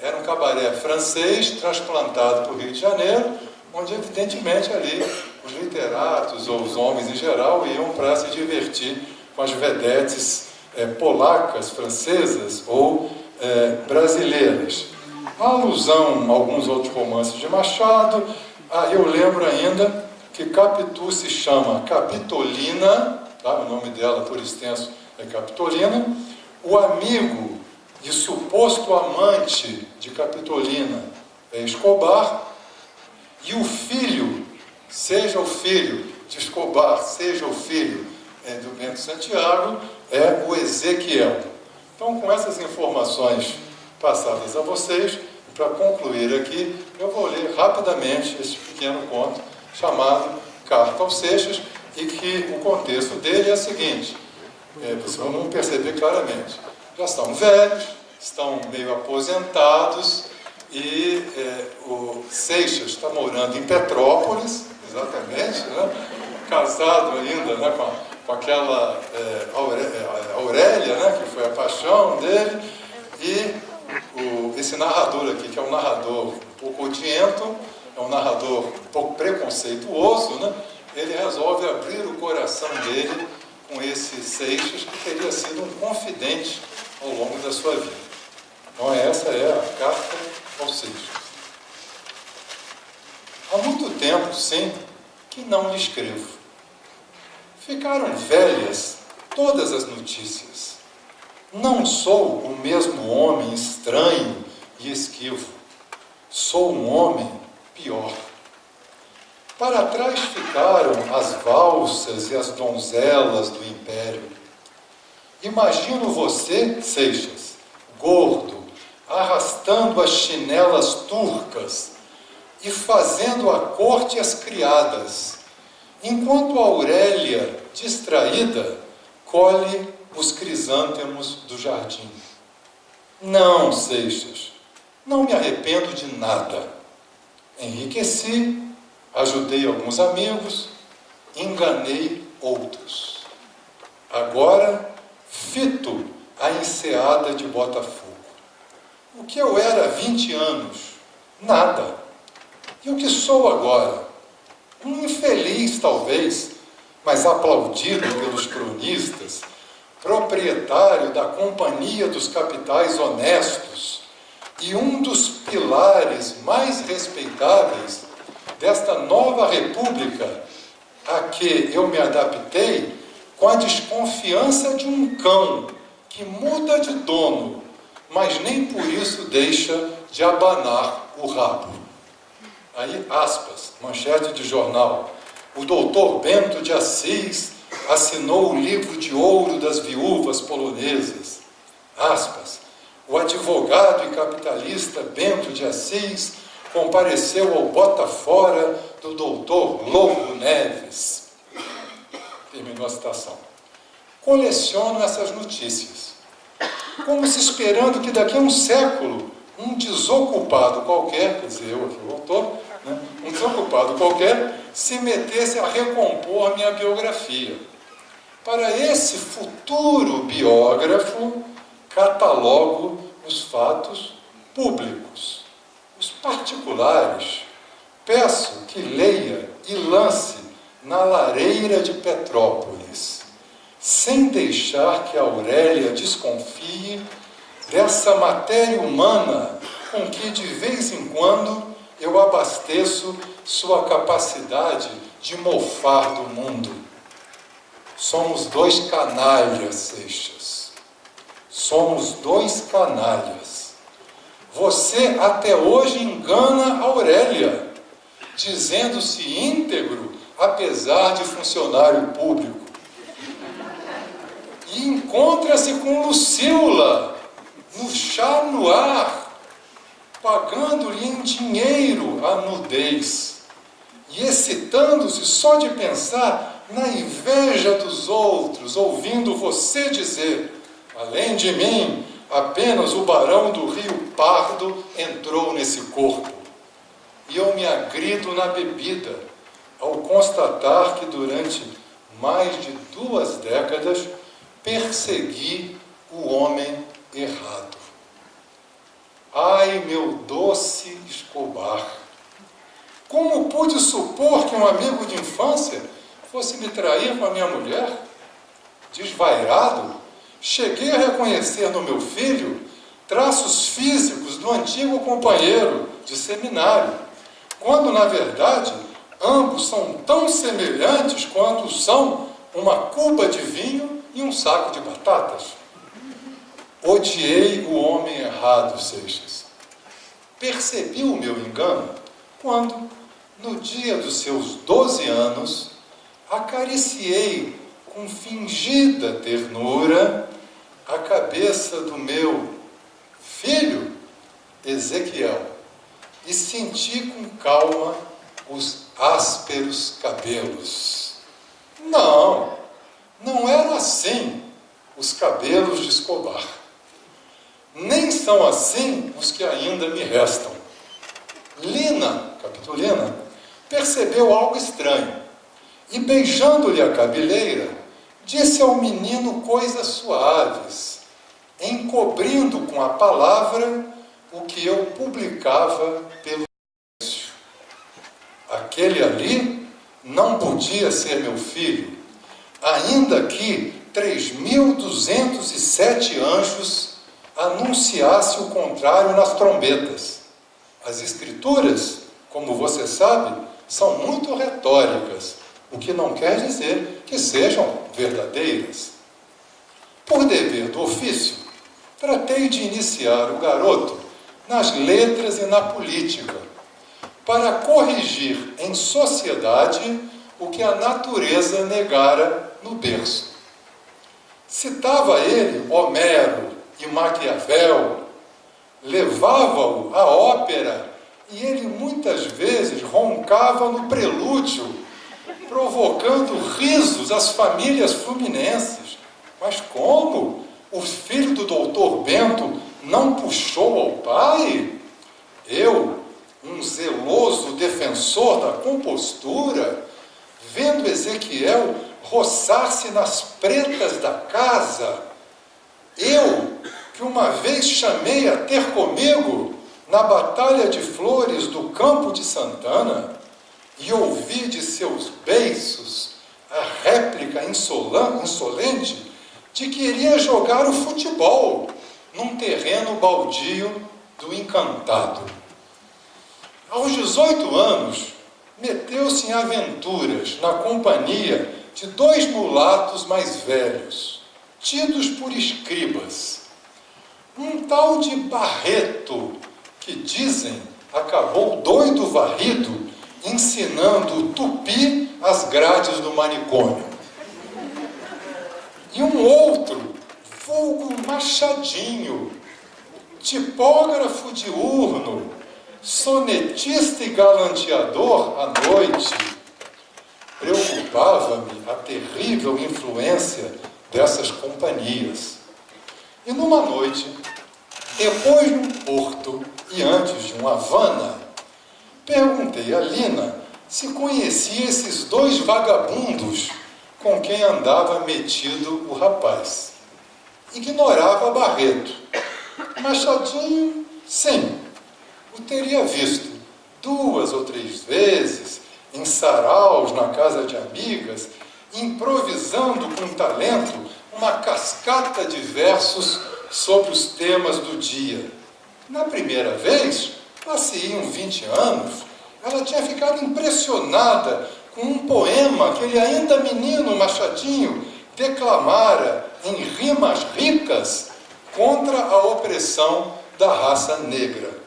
Era um cabaré francês, transplantado para o Rio de Janeiro, onde, evidentemente, ali os literatos, ou os homens em geral, iam para se divertir com as vedetes polacas, francesas ou brasileiras. Há alusão a alguns outros romances de Machado. Eu lembro ainda que Capitu se chama Capitolina, tá? O nome dela, por extenso, é Capitolina. O amigo e suposto amante de Capitolina é Escobar, e o filho, seja o filho de Escobar, seja o filho do Bento Santiago, é o Ezequiel. Então, com essas informações passadas a vocês, para concluir aqui, eu vou ler rapidamente esse pequeno conto chamado Carta aos Seixas, e que o contexto dele é o seguinte, vocês vão perceber claramente. Já são velhos, estão meio aposentados, e o Seixas está morando em Petrópolis, exatamente, né? Casado ainda, né, com aquela Aurélia, né, que foi a paixão dele, e esse narrador aqui, que é um narrador um pouco odiento, é um narrador um pouco preconceituoso, né? Ele resolve abrir o coração dele com esse Seixas, que teria sido um confidente ao longo da sua vida. Então essa é a Carta aos Seixas. Há muito tempo, sim, que não lhe escrevo. Ficaram velhas todas as notícias. Não sou o mesmo homem estranho e esquivo. Sou um homem pior. Para trás ficaram as valsas e as donzelas do império. Imagino você, Seixas, gordo, arrastando as chinelas turcas e fazendo a corte às criadas, enquanto a Aurélia, distraída, colhe os crisântemos do jardim. Não, Seixas, Não me arrependo de nada. Enriqueci, ajudei alguns amigos, enganei outros. Agora, fito a enseada de Botafogo. O que eu era há 20 anos? Nada. E o que sou agora? Um infeliz, talvez, mas aplaudido pelos cronistas, proprietário da Companhia dos Capitais Honestos e um dos pilares mais respeitáveis desta nova república a que eu me adaptei com a desconfiança de um cão que muda de dono, mas nem por isso deixa de abanar o rabo. Aí, aspas, manchete de jornal. O doutor Bento de Assis assinou o livro de ouro das viúvas polonesas. Aspas. O advogado e capitalista Bento de Assis compareceu ao bota-fora do doutor Lobo Neves. Terminou a citação. Coleciono essas notícias, como se esperando que daqui a um século um desocupado qualquer, quer dizer, eu aqui o autor, né, um desocupado qualquer, se metesse a recompor minha biografia. Para esse futuro biógrafo, catalogo os fatos públicos. Os particulares, peço que leia e lance na lareira de Petrópolis, sem deixar que Aurélia desconfie dessa matéria humana com que, de vez em quando, eu abasteço sua capacidade de mofar do mundo. Somos dois canalhas, Seixas. Somos dois canalhas. Você até hoje engana Aurélia, dizendo-se íntegro, apesar de funcionário público. E encontra-se com Lucila, no chá no ar, pagando-lhe em dinheiro a nudez, e excitando-se só de pensar na inveja dos outros, ouvindo você dizer, além de mim, apenas o barão do Rio Pardo entrou nesse corpo. E eu me agrido na bebida, ao constatar que durante mais de 2 décadas persegui o homem errado. Ai, meu doce Escobar! Como pude supor que um amigo de infância fosse me trair com a minha mulher? Desvairado, cheguei a reconhecer no meu filho traços físicos do antigo companheiro de seminário, quando, na verdade, ambos são tão semelhantes quanto são uma cuba de vinho e um saco de batatas. Odiei o homem errado, Seixas. Percebi o meu engano quando, no dia dos seus 12 anos, acariciei com fingida ternura a cabeça do meu filho, Ezequiel, e senti com calma os ásperos cabelos. Não eram assim os cabelos de Escobar. Nem são assim os que ainda me restam. Lina, Capitolina, percebeu algo estranho e, beijando-lhe a cabeleira, disse ao menino coisas suaves, encobrindo com a palavra o que eu publicava pelo silêncio. Aquele ali não podia ser meu filho, ainda que 3.207 anjos anunciasse o contrário nas trombetas. As escrituras, como você sabe, são muito retóricas, o que não quer dizer que sejam verdadeiras. Por dever do ofício, tratei de iniciar o garoto nas letras e na política, para corrigir em sociedade o que a natureza negara no berço. Citava ele Homero e Maquiavel, levava-o à ópera e ele muitas vezes roncava no prelúdio, provocando risos às famílias fluminenses. Mas como? O filho do doutor Bento não puxou ao pai? Eu, um zeloso defensor da compostura, vendo Ezequiel roçar-se nas pretas da casa, eu, que uma vez chamei a ter comigo na Batalha de Flores do Campo de Santana, e ouvi de seus beiços a réplica insolente de que iria jogar o futebol num terreno baldio do Encantado. Aos 18 anos, meteu-se em aventuras na companhia de 2 mulatos mais velhos, tidos por escribas. Um tal de Barreto, que dizem acabou doido varrido, ensinando o tupi às grades do manicômio. E um outro, vulgo Machadinho, tipógrafo diurno, sonetista e galanteador à noite. Preocupava-me a terrível influência dessas companhias. E numa noite, depois de um Porto e antes de um Havana, perguntei a Lina se conhecia esses 2 vagabundos com quem andava metido o rapaz. Ignorava Barreto. Machadinho, sim, o teria visto 2 ou 3 vezes em saraus na casa de amigas, improvisando com talento uma cascata de versos sobre os temas do dia. Na primeira vez, lá se iam 20 anos, ela tinha ficado impressionada com um poema que ele, ainda menino Machadinho, declamara em rimas ricas contra a opressão da raça negra.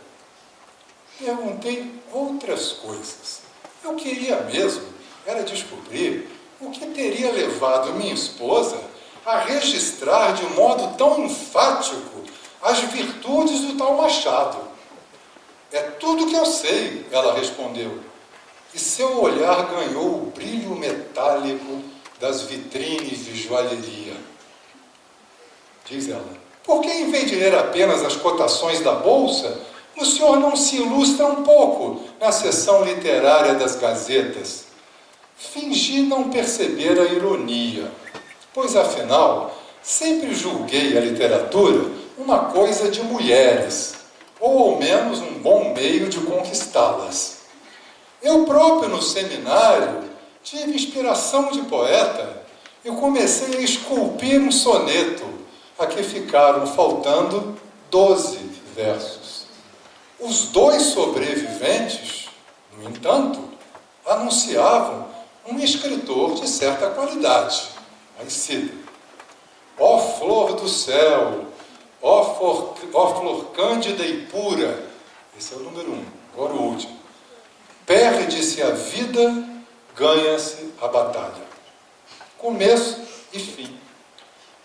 Perguntei outras coisas. Eu queria mesmo era descobrir o que teria levado minha esposa a registrar de modo tão enfático as virtudes do tal Machado. É tudo que eu sei, ela respondeu. E seu olhar ganhou o brilho metálico das vitrines de joalheria. Diz ela, por que em vez de ler apenas as cotações da Bolsa, o senhor não se ilustra um pouco na seção literária das gazetas? Fingi não perceber a ironia, pois afinal, sempre julguei a literatura uma coisa de mulheres, ou ao menos um bom meio de conquistá-las. Eu próprio, no seminário, tive inspiração de poeta e comecei a esculpir um soneto, a que ficaram faltando 12 versos. Os 2 sobreviventes, no entanto, anunciavam um escritor de certa qualidade. Aí cita: ó flor do céu, ó flor cândida e pura. Esse é o número 1, agora o último. Perde-se a vida, ganha-se a batalha. Começo e fim.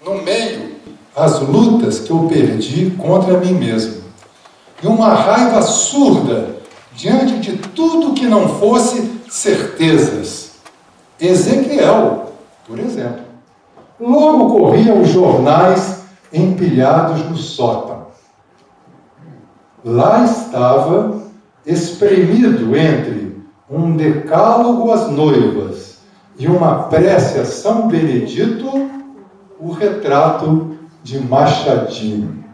No meio, as lutas que eu perdi contra mim mesmo. E uma raiva surda diante de tudo que não fosse certezas. Ezequiel, por exemplo. Logo corria os jornais empilhados no sótão. Lá estava, espremido entre um decálogo às noivas e uma prece a São Benedito, o retrato de Machadinho.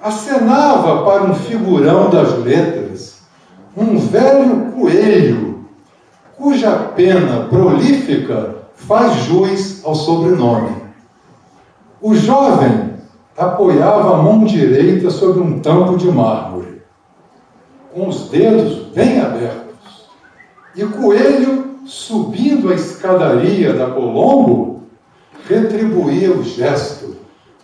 Acenava para um figurão das letras, um velho coelho, cuja pena prolífica faz jus ao sobrenome. O jovem apoiava a mão direita sobre um tampo de mármore, com os dedos bem abertos, e Coelho, subindo a escadaria da Colombo, retribuía o gesto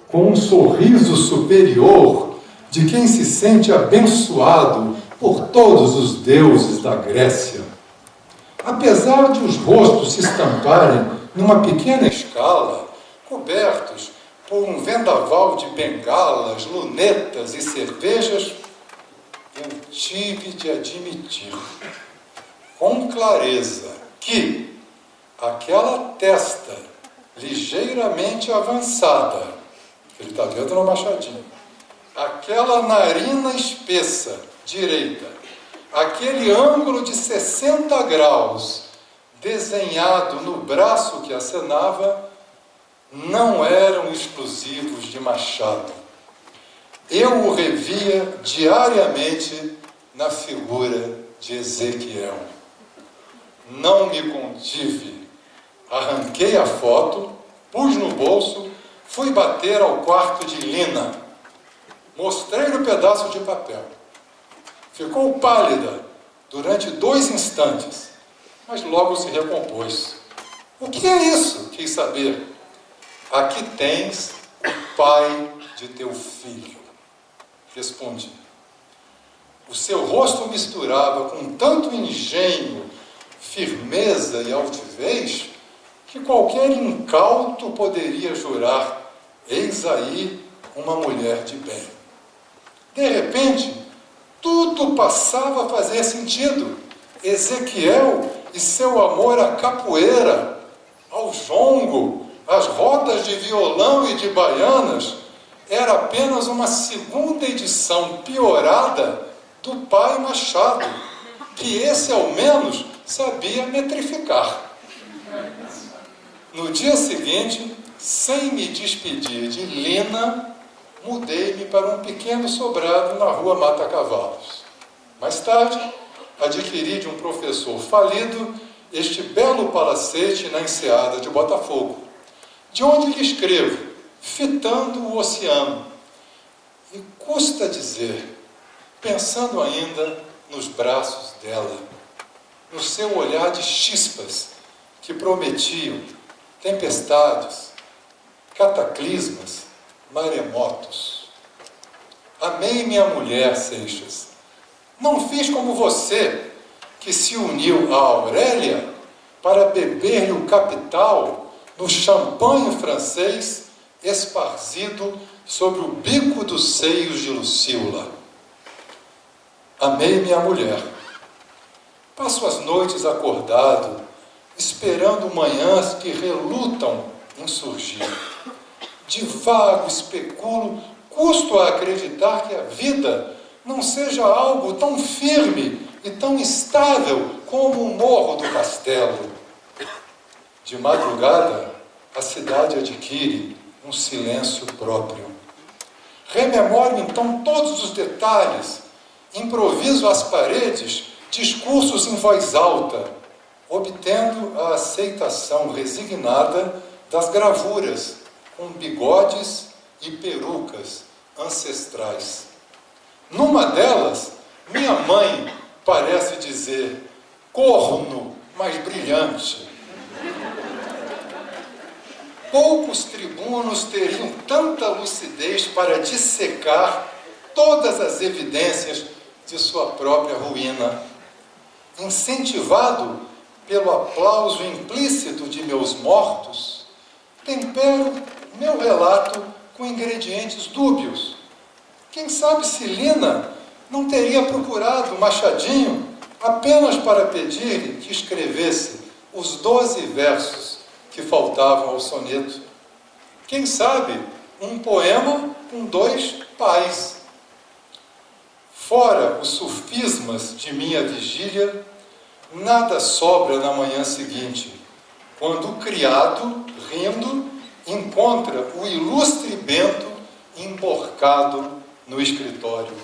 com um sorriso superior de quem se sente abençoado por todos os deuses da Grécia. Apesar de os rostos se estamparem numa pequena escala, cobertos por um vendaval de bengalas, lunetas e cervejas, eu tive de admitir com clareza que aquela testa ligeiramente avançada, que ele está vendo no Machadinho, aquela narina espessa direita. Aquele ângulo de 60 graus desenhado no braço que acenava não eram exclusivos de Machado. Eu o revia diariamente na figura de Ezequiel. Não me contive. Arranquei a foto, pus no bolso, fui bater ao quarto de Lina. Mostrei-lhe o pedaço de papel. Ficou pálida durante 2 instantes, mas logo se recompôs. O que é isso? Quis saber. Aqui tens o pai de teu filho. Respondi. O seu rosto misturava com tanto engenho, firmeza e altivez, que qualquer incauto poderia jurar: eis aí uma mulher de bem. De repente, tudo passava a fazer sentido. Ezequiel e seu amor à capoeira, ao jongo, às rodas de violão e de baianas, era apenas uma segunda edição piorada do pai Machado, que esse ao menos sabia metrificar. No dia seguinte, sem me despedir de Lina, mudei-me para um pequeno sobrado na rua Mata Cavalos. Mais tarde, adquiri de um professor falido este belo palacete na enseada de Botafogo, de onde lhe escrevo, fitando o oceano. E custa dizer, pensando ainda nos braços dela, no seu olhar de chispas que prometiam tempestades, cataclismas, maremotos. Amei minha mulher, Seixas. Não fiz como você, que se uniu a Aurélia para beber-lhe o capital no champanhe francês esparzido sobre o bico dos seios de Lucíola. Amei minha mulher. Passo as noites acordado, esperando manhãs que relutam em surgir. Divago, especulo, custo a acreditar que a vida não seja algo tão firme e tão estável como o morro do castelo. De madrugada, a cidade adquire um silêncio próprio. Rememoro então todos os detalhes, improviso às paredes discursos em voz alta, obtendo a aceitação resignada das gravuras, com bigodes e perucas ancestrais. Numa delas, minha mãe parece dizer: corno, mas brilhante. Poucos tribunos teriam tanta lucidez para dissecar todas as evidências de sua própria ruína. Incentivado pelo aplauso implícito de meus mortos, tempero meu relato com ingredientes dúbios. Quem sabe se Lina não teria procurado Machadinho apenas para pedir que escrevesse os 12 versos que faltavam ao soneto. Quem sabe um poema com 2 pais. Fora os sofismas de minha vigília, nada sobra na manhã seguinte, quando o criado, rindo, encontra o ilustre Bento emborcado no escritório.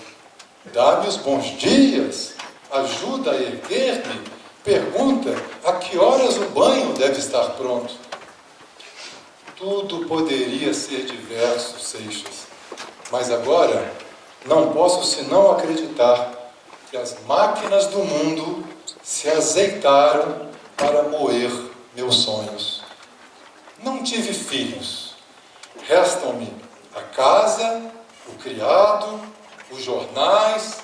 Dá-me os bons dias, ajuda a erguer-me, pergunta a que horas o banho deve estar pronto. Tudo poderia ser diverso, Seixas, mas agora não posso senão acreditar que as máquinas do mundo se azeitaram para moer meus sonhos. Não tive filhos. Restam-me a casa, o criado, os jornais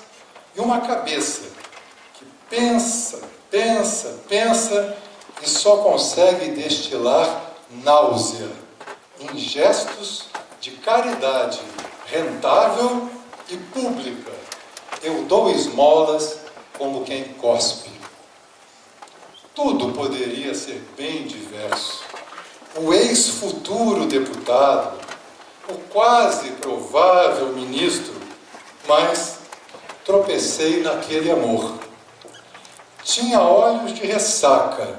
e uma cabeça que pensa, pensa, pensa e só consegue destilar náusea em gestos de caridade rentável e pública. Eu dou esmolas como quem cospe. Tudo poderia ser bem diverso. O ex-futuro deputado, o quase provável ministro, mas tropecei naquele amor. Tinha olhos de ressaca,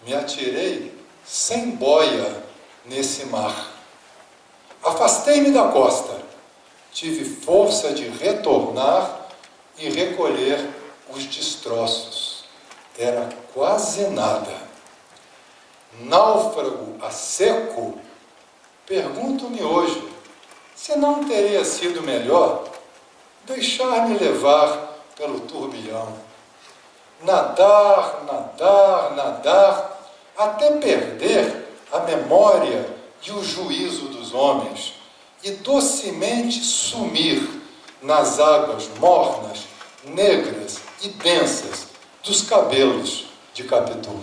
me atirei sem boia nesse mar. Afastei-me da costa, tive força de retornar e recolher os destroços. Era quase nada. Náufrago a seco, pergunto-me hoje, se não teria sido melhor deixar-me levar pelo turbilhão. Nadar, nadar, nadar, até perder a memória e o juízo dos homens, e docemente sumir nas águas mornas, negras e densas dos cabelos de Capitu.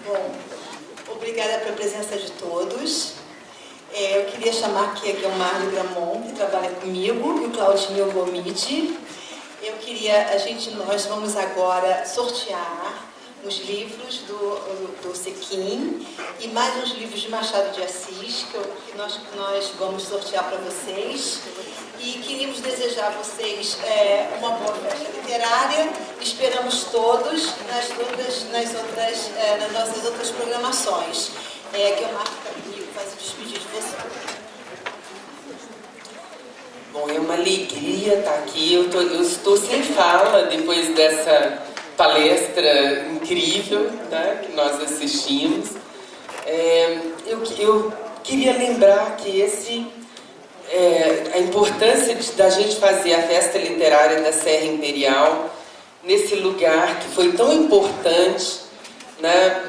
Bom, obrigada pela presença de todos. Eu queria chamar aqui a Guilmar Gramont, que trabalha comigo, e o Claudinho Gomide. Nós vamos agora sortear os livros do Sequim e mais uns livros de Machado de Assis, que nós vamos sortear para vocês. E queríamos desejar a vocês uma boa festa literária. Esperamos todos nas nossas outras programações. Guilmar fica comigo para se despedir de você. Bom, é uma alegria estar aqui. Eu estou sem fala depois dessa palestra incrível, tá, que nós assistimos. Eu queria lembrar que a importância da gente fazer a festa literária da Serra Imperial nesse lugar que foi tão importante, né,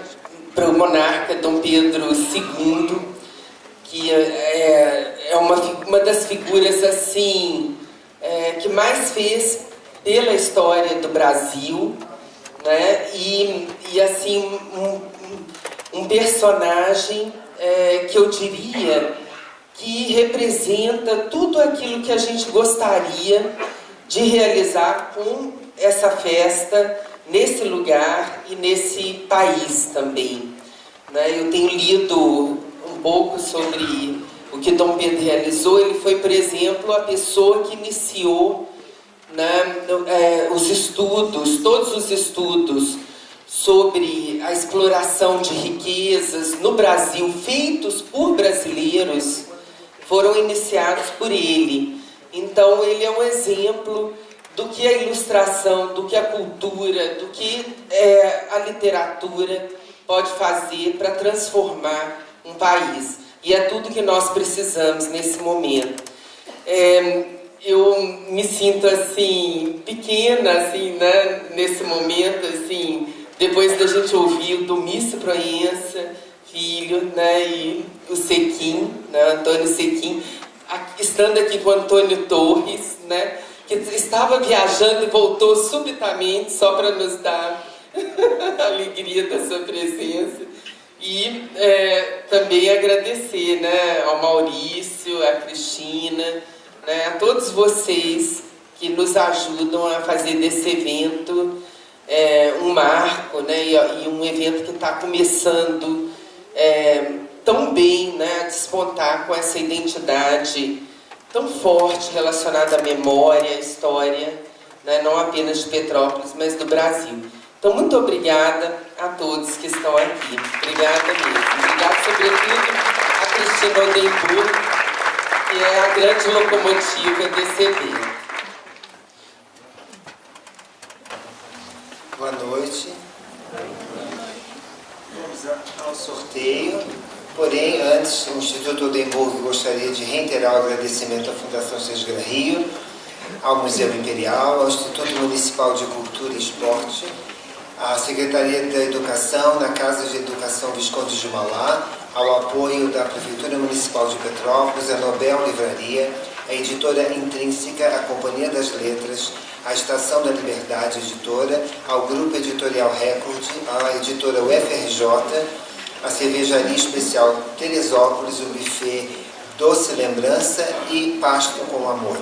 para o monarca Dom Pedro II, que é uma das figuras assim que mais fez pela história do Brasil, né, e assim um personagem que eu diria que representa tudo aquilo que a gente gostaria de realizar com essa festa nesse lugar e nesse país também, né? Eu tenho lido um pouco sobre o que Dom Pedro realizou. Ele foi, por exemplo, a pessoa que iniciou, né, todos os estudos sobre a exploração de riquezas no Brasil, feitos por brasileiros, foram iniciados por ele. Então, ele é um exemplo do que a ilustração, do que a cultura, do que a literatura pode fazer para transformar um país. E é tudo que nós precisamos nesse momento. Eu me sinto assim, pequena, assim, né, nesse momento, assim, depois da gente ouvir o Domício Proença Filho, né, e o Sequim, né, Antônio Sequim, estando aqui com o Antônio Torres, né, que estava viajando e voltou subitamente só para nos dar a alegria da sua presença. E também agradecer, né, ao Maurício, à Cristina, né, a todos vocês que nos ajudam a fazer desse evento um marco, né, e um evento que está começando tão bem, né, a despontar com essa identidade tão forte relacionada à memória, à história, né, não apenas de Petrópolis, mas do Brasil. Então, muito obrigada a todos que estão aqui. Obrigada mesmo. Obrigada, sobretudo, a Cristina Odenburg, que é a grande locomotiva desse evento. Boa noite. Vamos ao sorteio. Porém, antes, o Instituto Odenburg gostaria de reiterar o agradecimento à Fundação Sesgra Rio ao Museu Imperial, ao Instituto Municipal de Cultura e Esporte, à Secretaria da Educação, na Casa de Educação Visconde de Mauá, ao apoio da Prefeitura Municipal de Petrópolis, a Nobel Livraria, a Editora Intrínseca, a Companhia das Letras, a Estação da Liberdade Editora, ao Grupo Editorial Record, à Editora UFRJ, a Cervejaria Especial Teresópolis, o buffet Doce Lembrança e Pasto com Amor.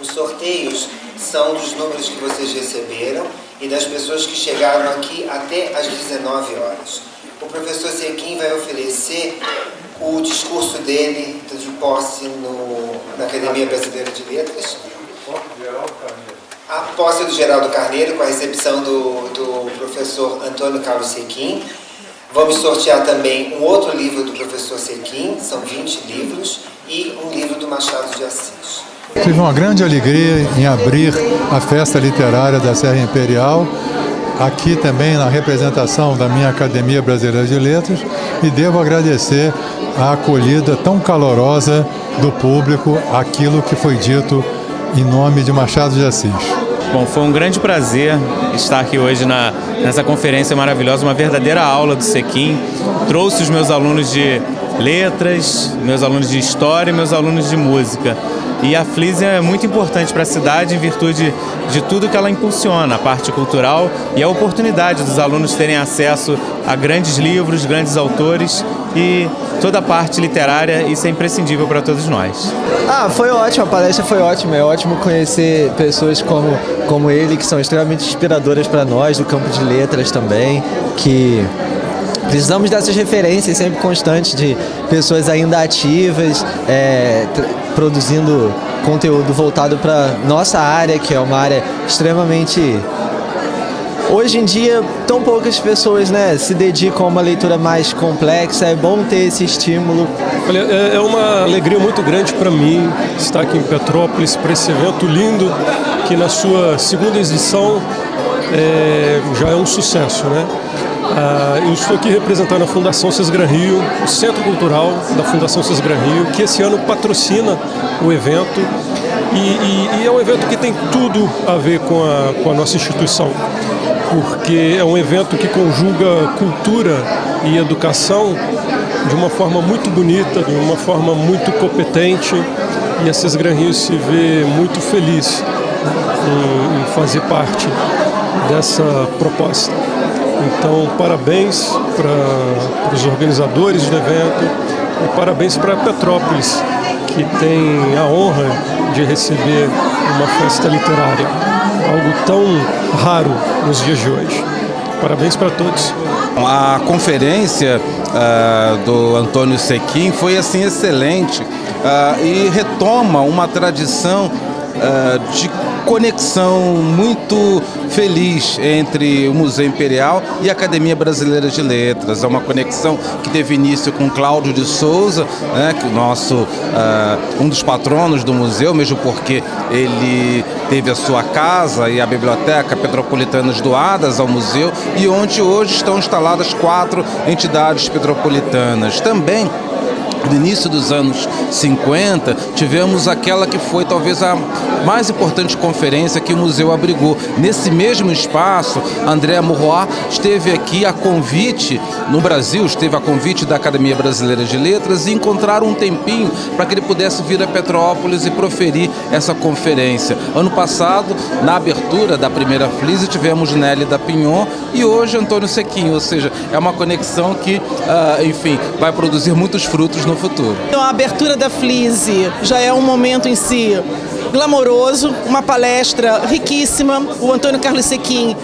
Os sorteios são dos números que vocês receberam e das pessoas que chegaram aqui até às 19 horas. O professor Sequim vai oferecer o discurso dele de posse na Academia Brasileira de Letras. A posse do Geraldo Carneiro, com a recepção do professor Antônio Carlos Sequim. Vamos sortear também um outro livro do professor Sequim, são 20 livros, e um livro do Machado de Assis. Tive uma grande alegria em abrir a Festa Literária da Serra Imperial, aqui também na representação da minha Academia Brasileira de Letras, e devo agradecer a acolhida tão calorosa do público, aquilo que foi dito em nome de Machado de Assis. Bom, foi um grande prazer estar aqui hoje nessa conferência maravilhosa, uma verdadeira aula do Sequim. Trouxe os meus alunos de letras, meus alunos de história e meus alunos de música. E a FLISE é muito importante para a cidade em virtude de tudo que ela impulsiona, a parte cultural e a oportunidade dos alunos terem acesso a grandes livros, grandes autores e toda a parte literária. Isso é imprescindível para todos nós. Foi ótimo, a palestra foi ótima. É ótimo conhecer pessoas como ele, que são extremamente inspiradoras para nós, do campo de letras também, que precisamos dessas referências sempre constantes de pessoas ainda ativas, produzindo conteúdo voltado para nossa área, que é uma área extremamente... Hoje em dia, tão poucas pessoas, se dedicam a uma leitura mais complexa. É bom ter esse estímulo. Olha, é uma alegria muito grande para mim estar aqui em Petrópolis para esse evento lindo, que na sua segunda edição já é um sucesso, Eu estou aqui representando a Fundação Cisgran Rio, o Centro Cultural da Fundação Cisgran Rio, que esse ano patrocina o evento e é um evento que tem tudo a ver com a nossa instituição, porque é um evento que conjuga cultura e educação de uma forma muito bonita, de uma forma muito competente, e a Cisgran Rio se vê muito feliz em fazer parte dessa proposta. Então, parabéns para os organizadores do evento e parabéns para Petrópolis, que tem a honra de receber uma festa literária, algo tão raro nos dias de hoje. Parabéns para todos. A conferência do Antônio Sequim foi assim excelente e retoma uma tradição de conexão muito feliz entre o Museu Imperial e a Academia Brasileira de Letras. É uma conexão que teve início com Cláudio de Souza, que o um dos patronos do museu, mesmo porque ele teve a sua casa e a biblioteca Petropolitanas doadas ao museu, e onde hoje estão instaladas 4 entidades petropolitanas. Também, no início dos anos 50, tivemos aquela que foi talvez a mais importante conferência que o museu abrigou. Nesse mesmo espaço, André Maurois esteve aqui a convite, no Brasil, esteve a convite da Academia Brasileira de Letras, e encontraram um tempinho para que ele pudesse vir a Petrópolis e proferir essa conferência. Ano passado, na abertura da primeira FLISE, tivemos Nélida Pinhon e hoje Antônio Sequim, ou seja, é uma conexão que, vai produzir muitos frutos no futuro. Então, a abertura da FLISE já é um momento em si glamouroso, uma palestra riquíssima. O Antônio Carlos Sequim,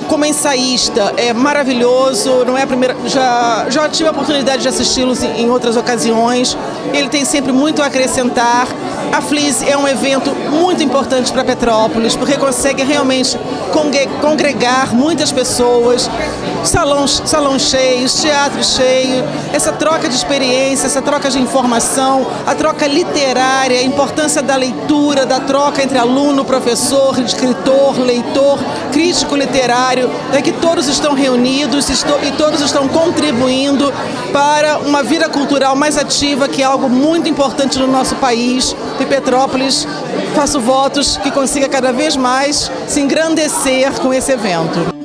como ensaísta, é maravilhoso. Não é a primeira, já tive a oportunidade de assisti-los em outras ocasiões. Ele tem sempre muito a acrescentar. A FLISE é um evento muito importante para Petrópolis, porque consegue realmente congregar muitas pessoas, salões cheios, teatro cheio, essa troca de experiência, essa troca de informação, a troca literária, a importância da leitura cultura, da troca entre aluno, professor, escritor, leitor, crítico literário, é que todos estão reunidos e todos estão contribuindo para uma vida cultural mais ativa, que é algo muito importante no nosso país. E Petrópolis, faço votos que consiga cada vez mais se engrandecer com esse evento.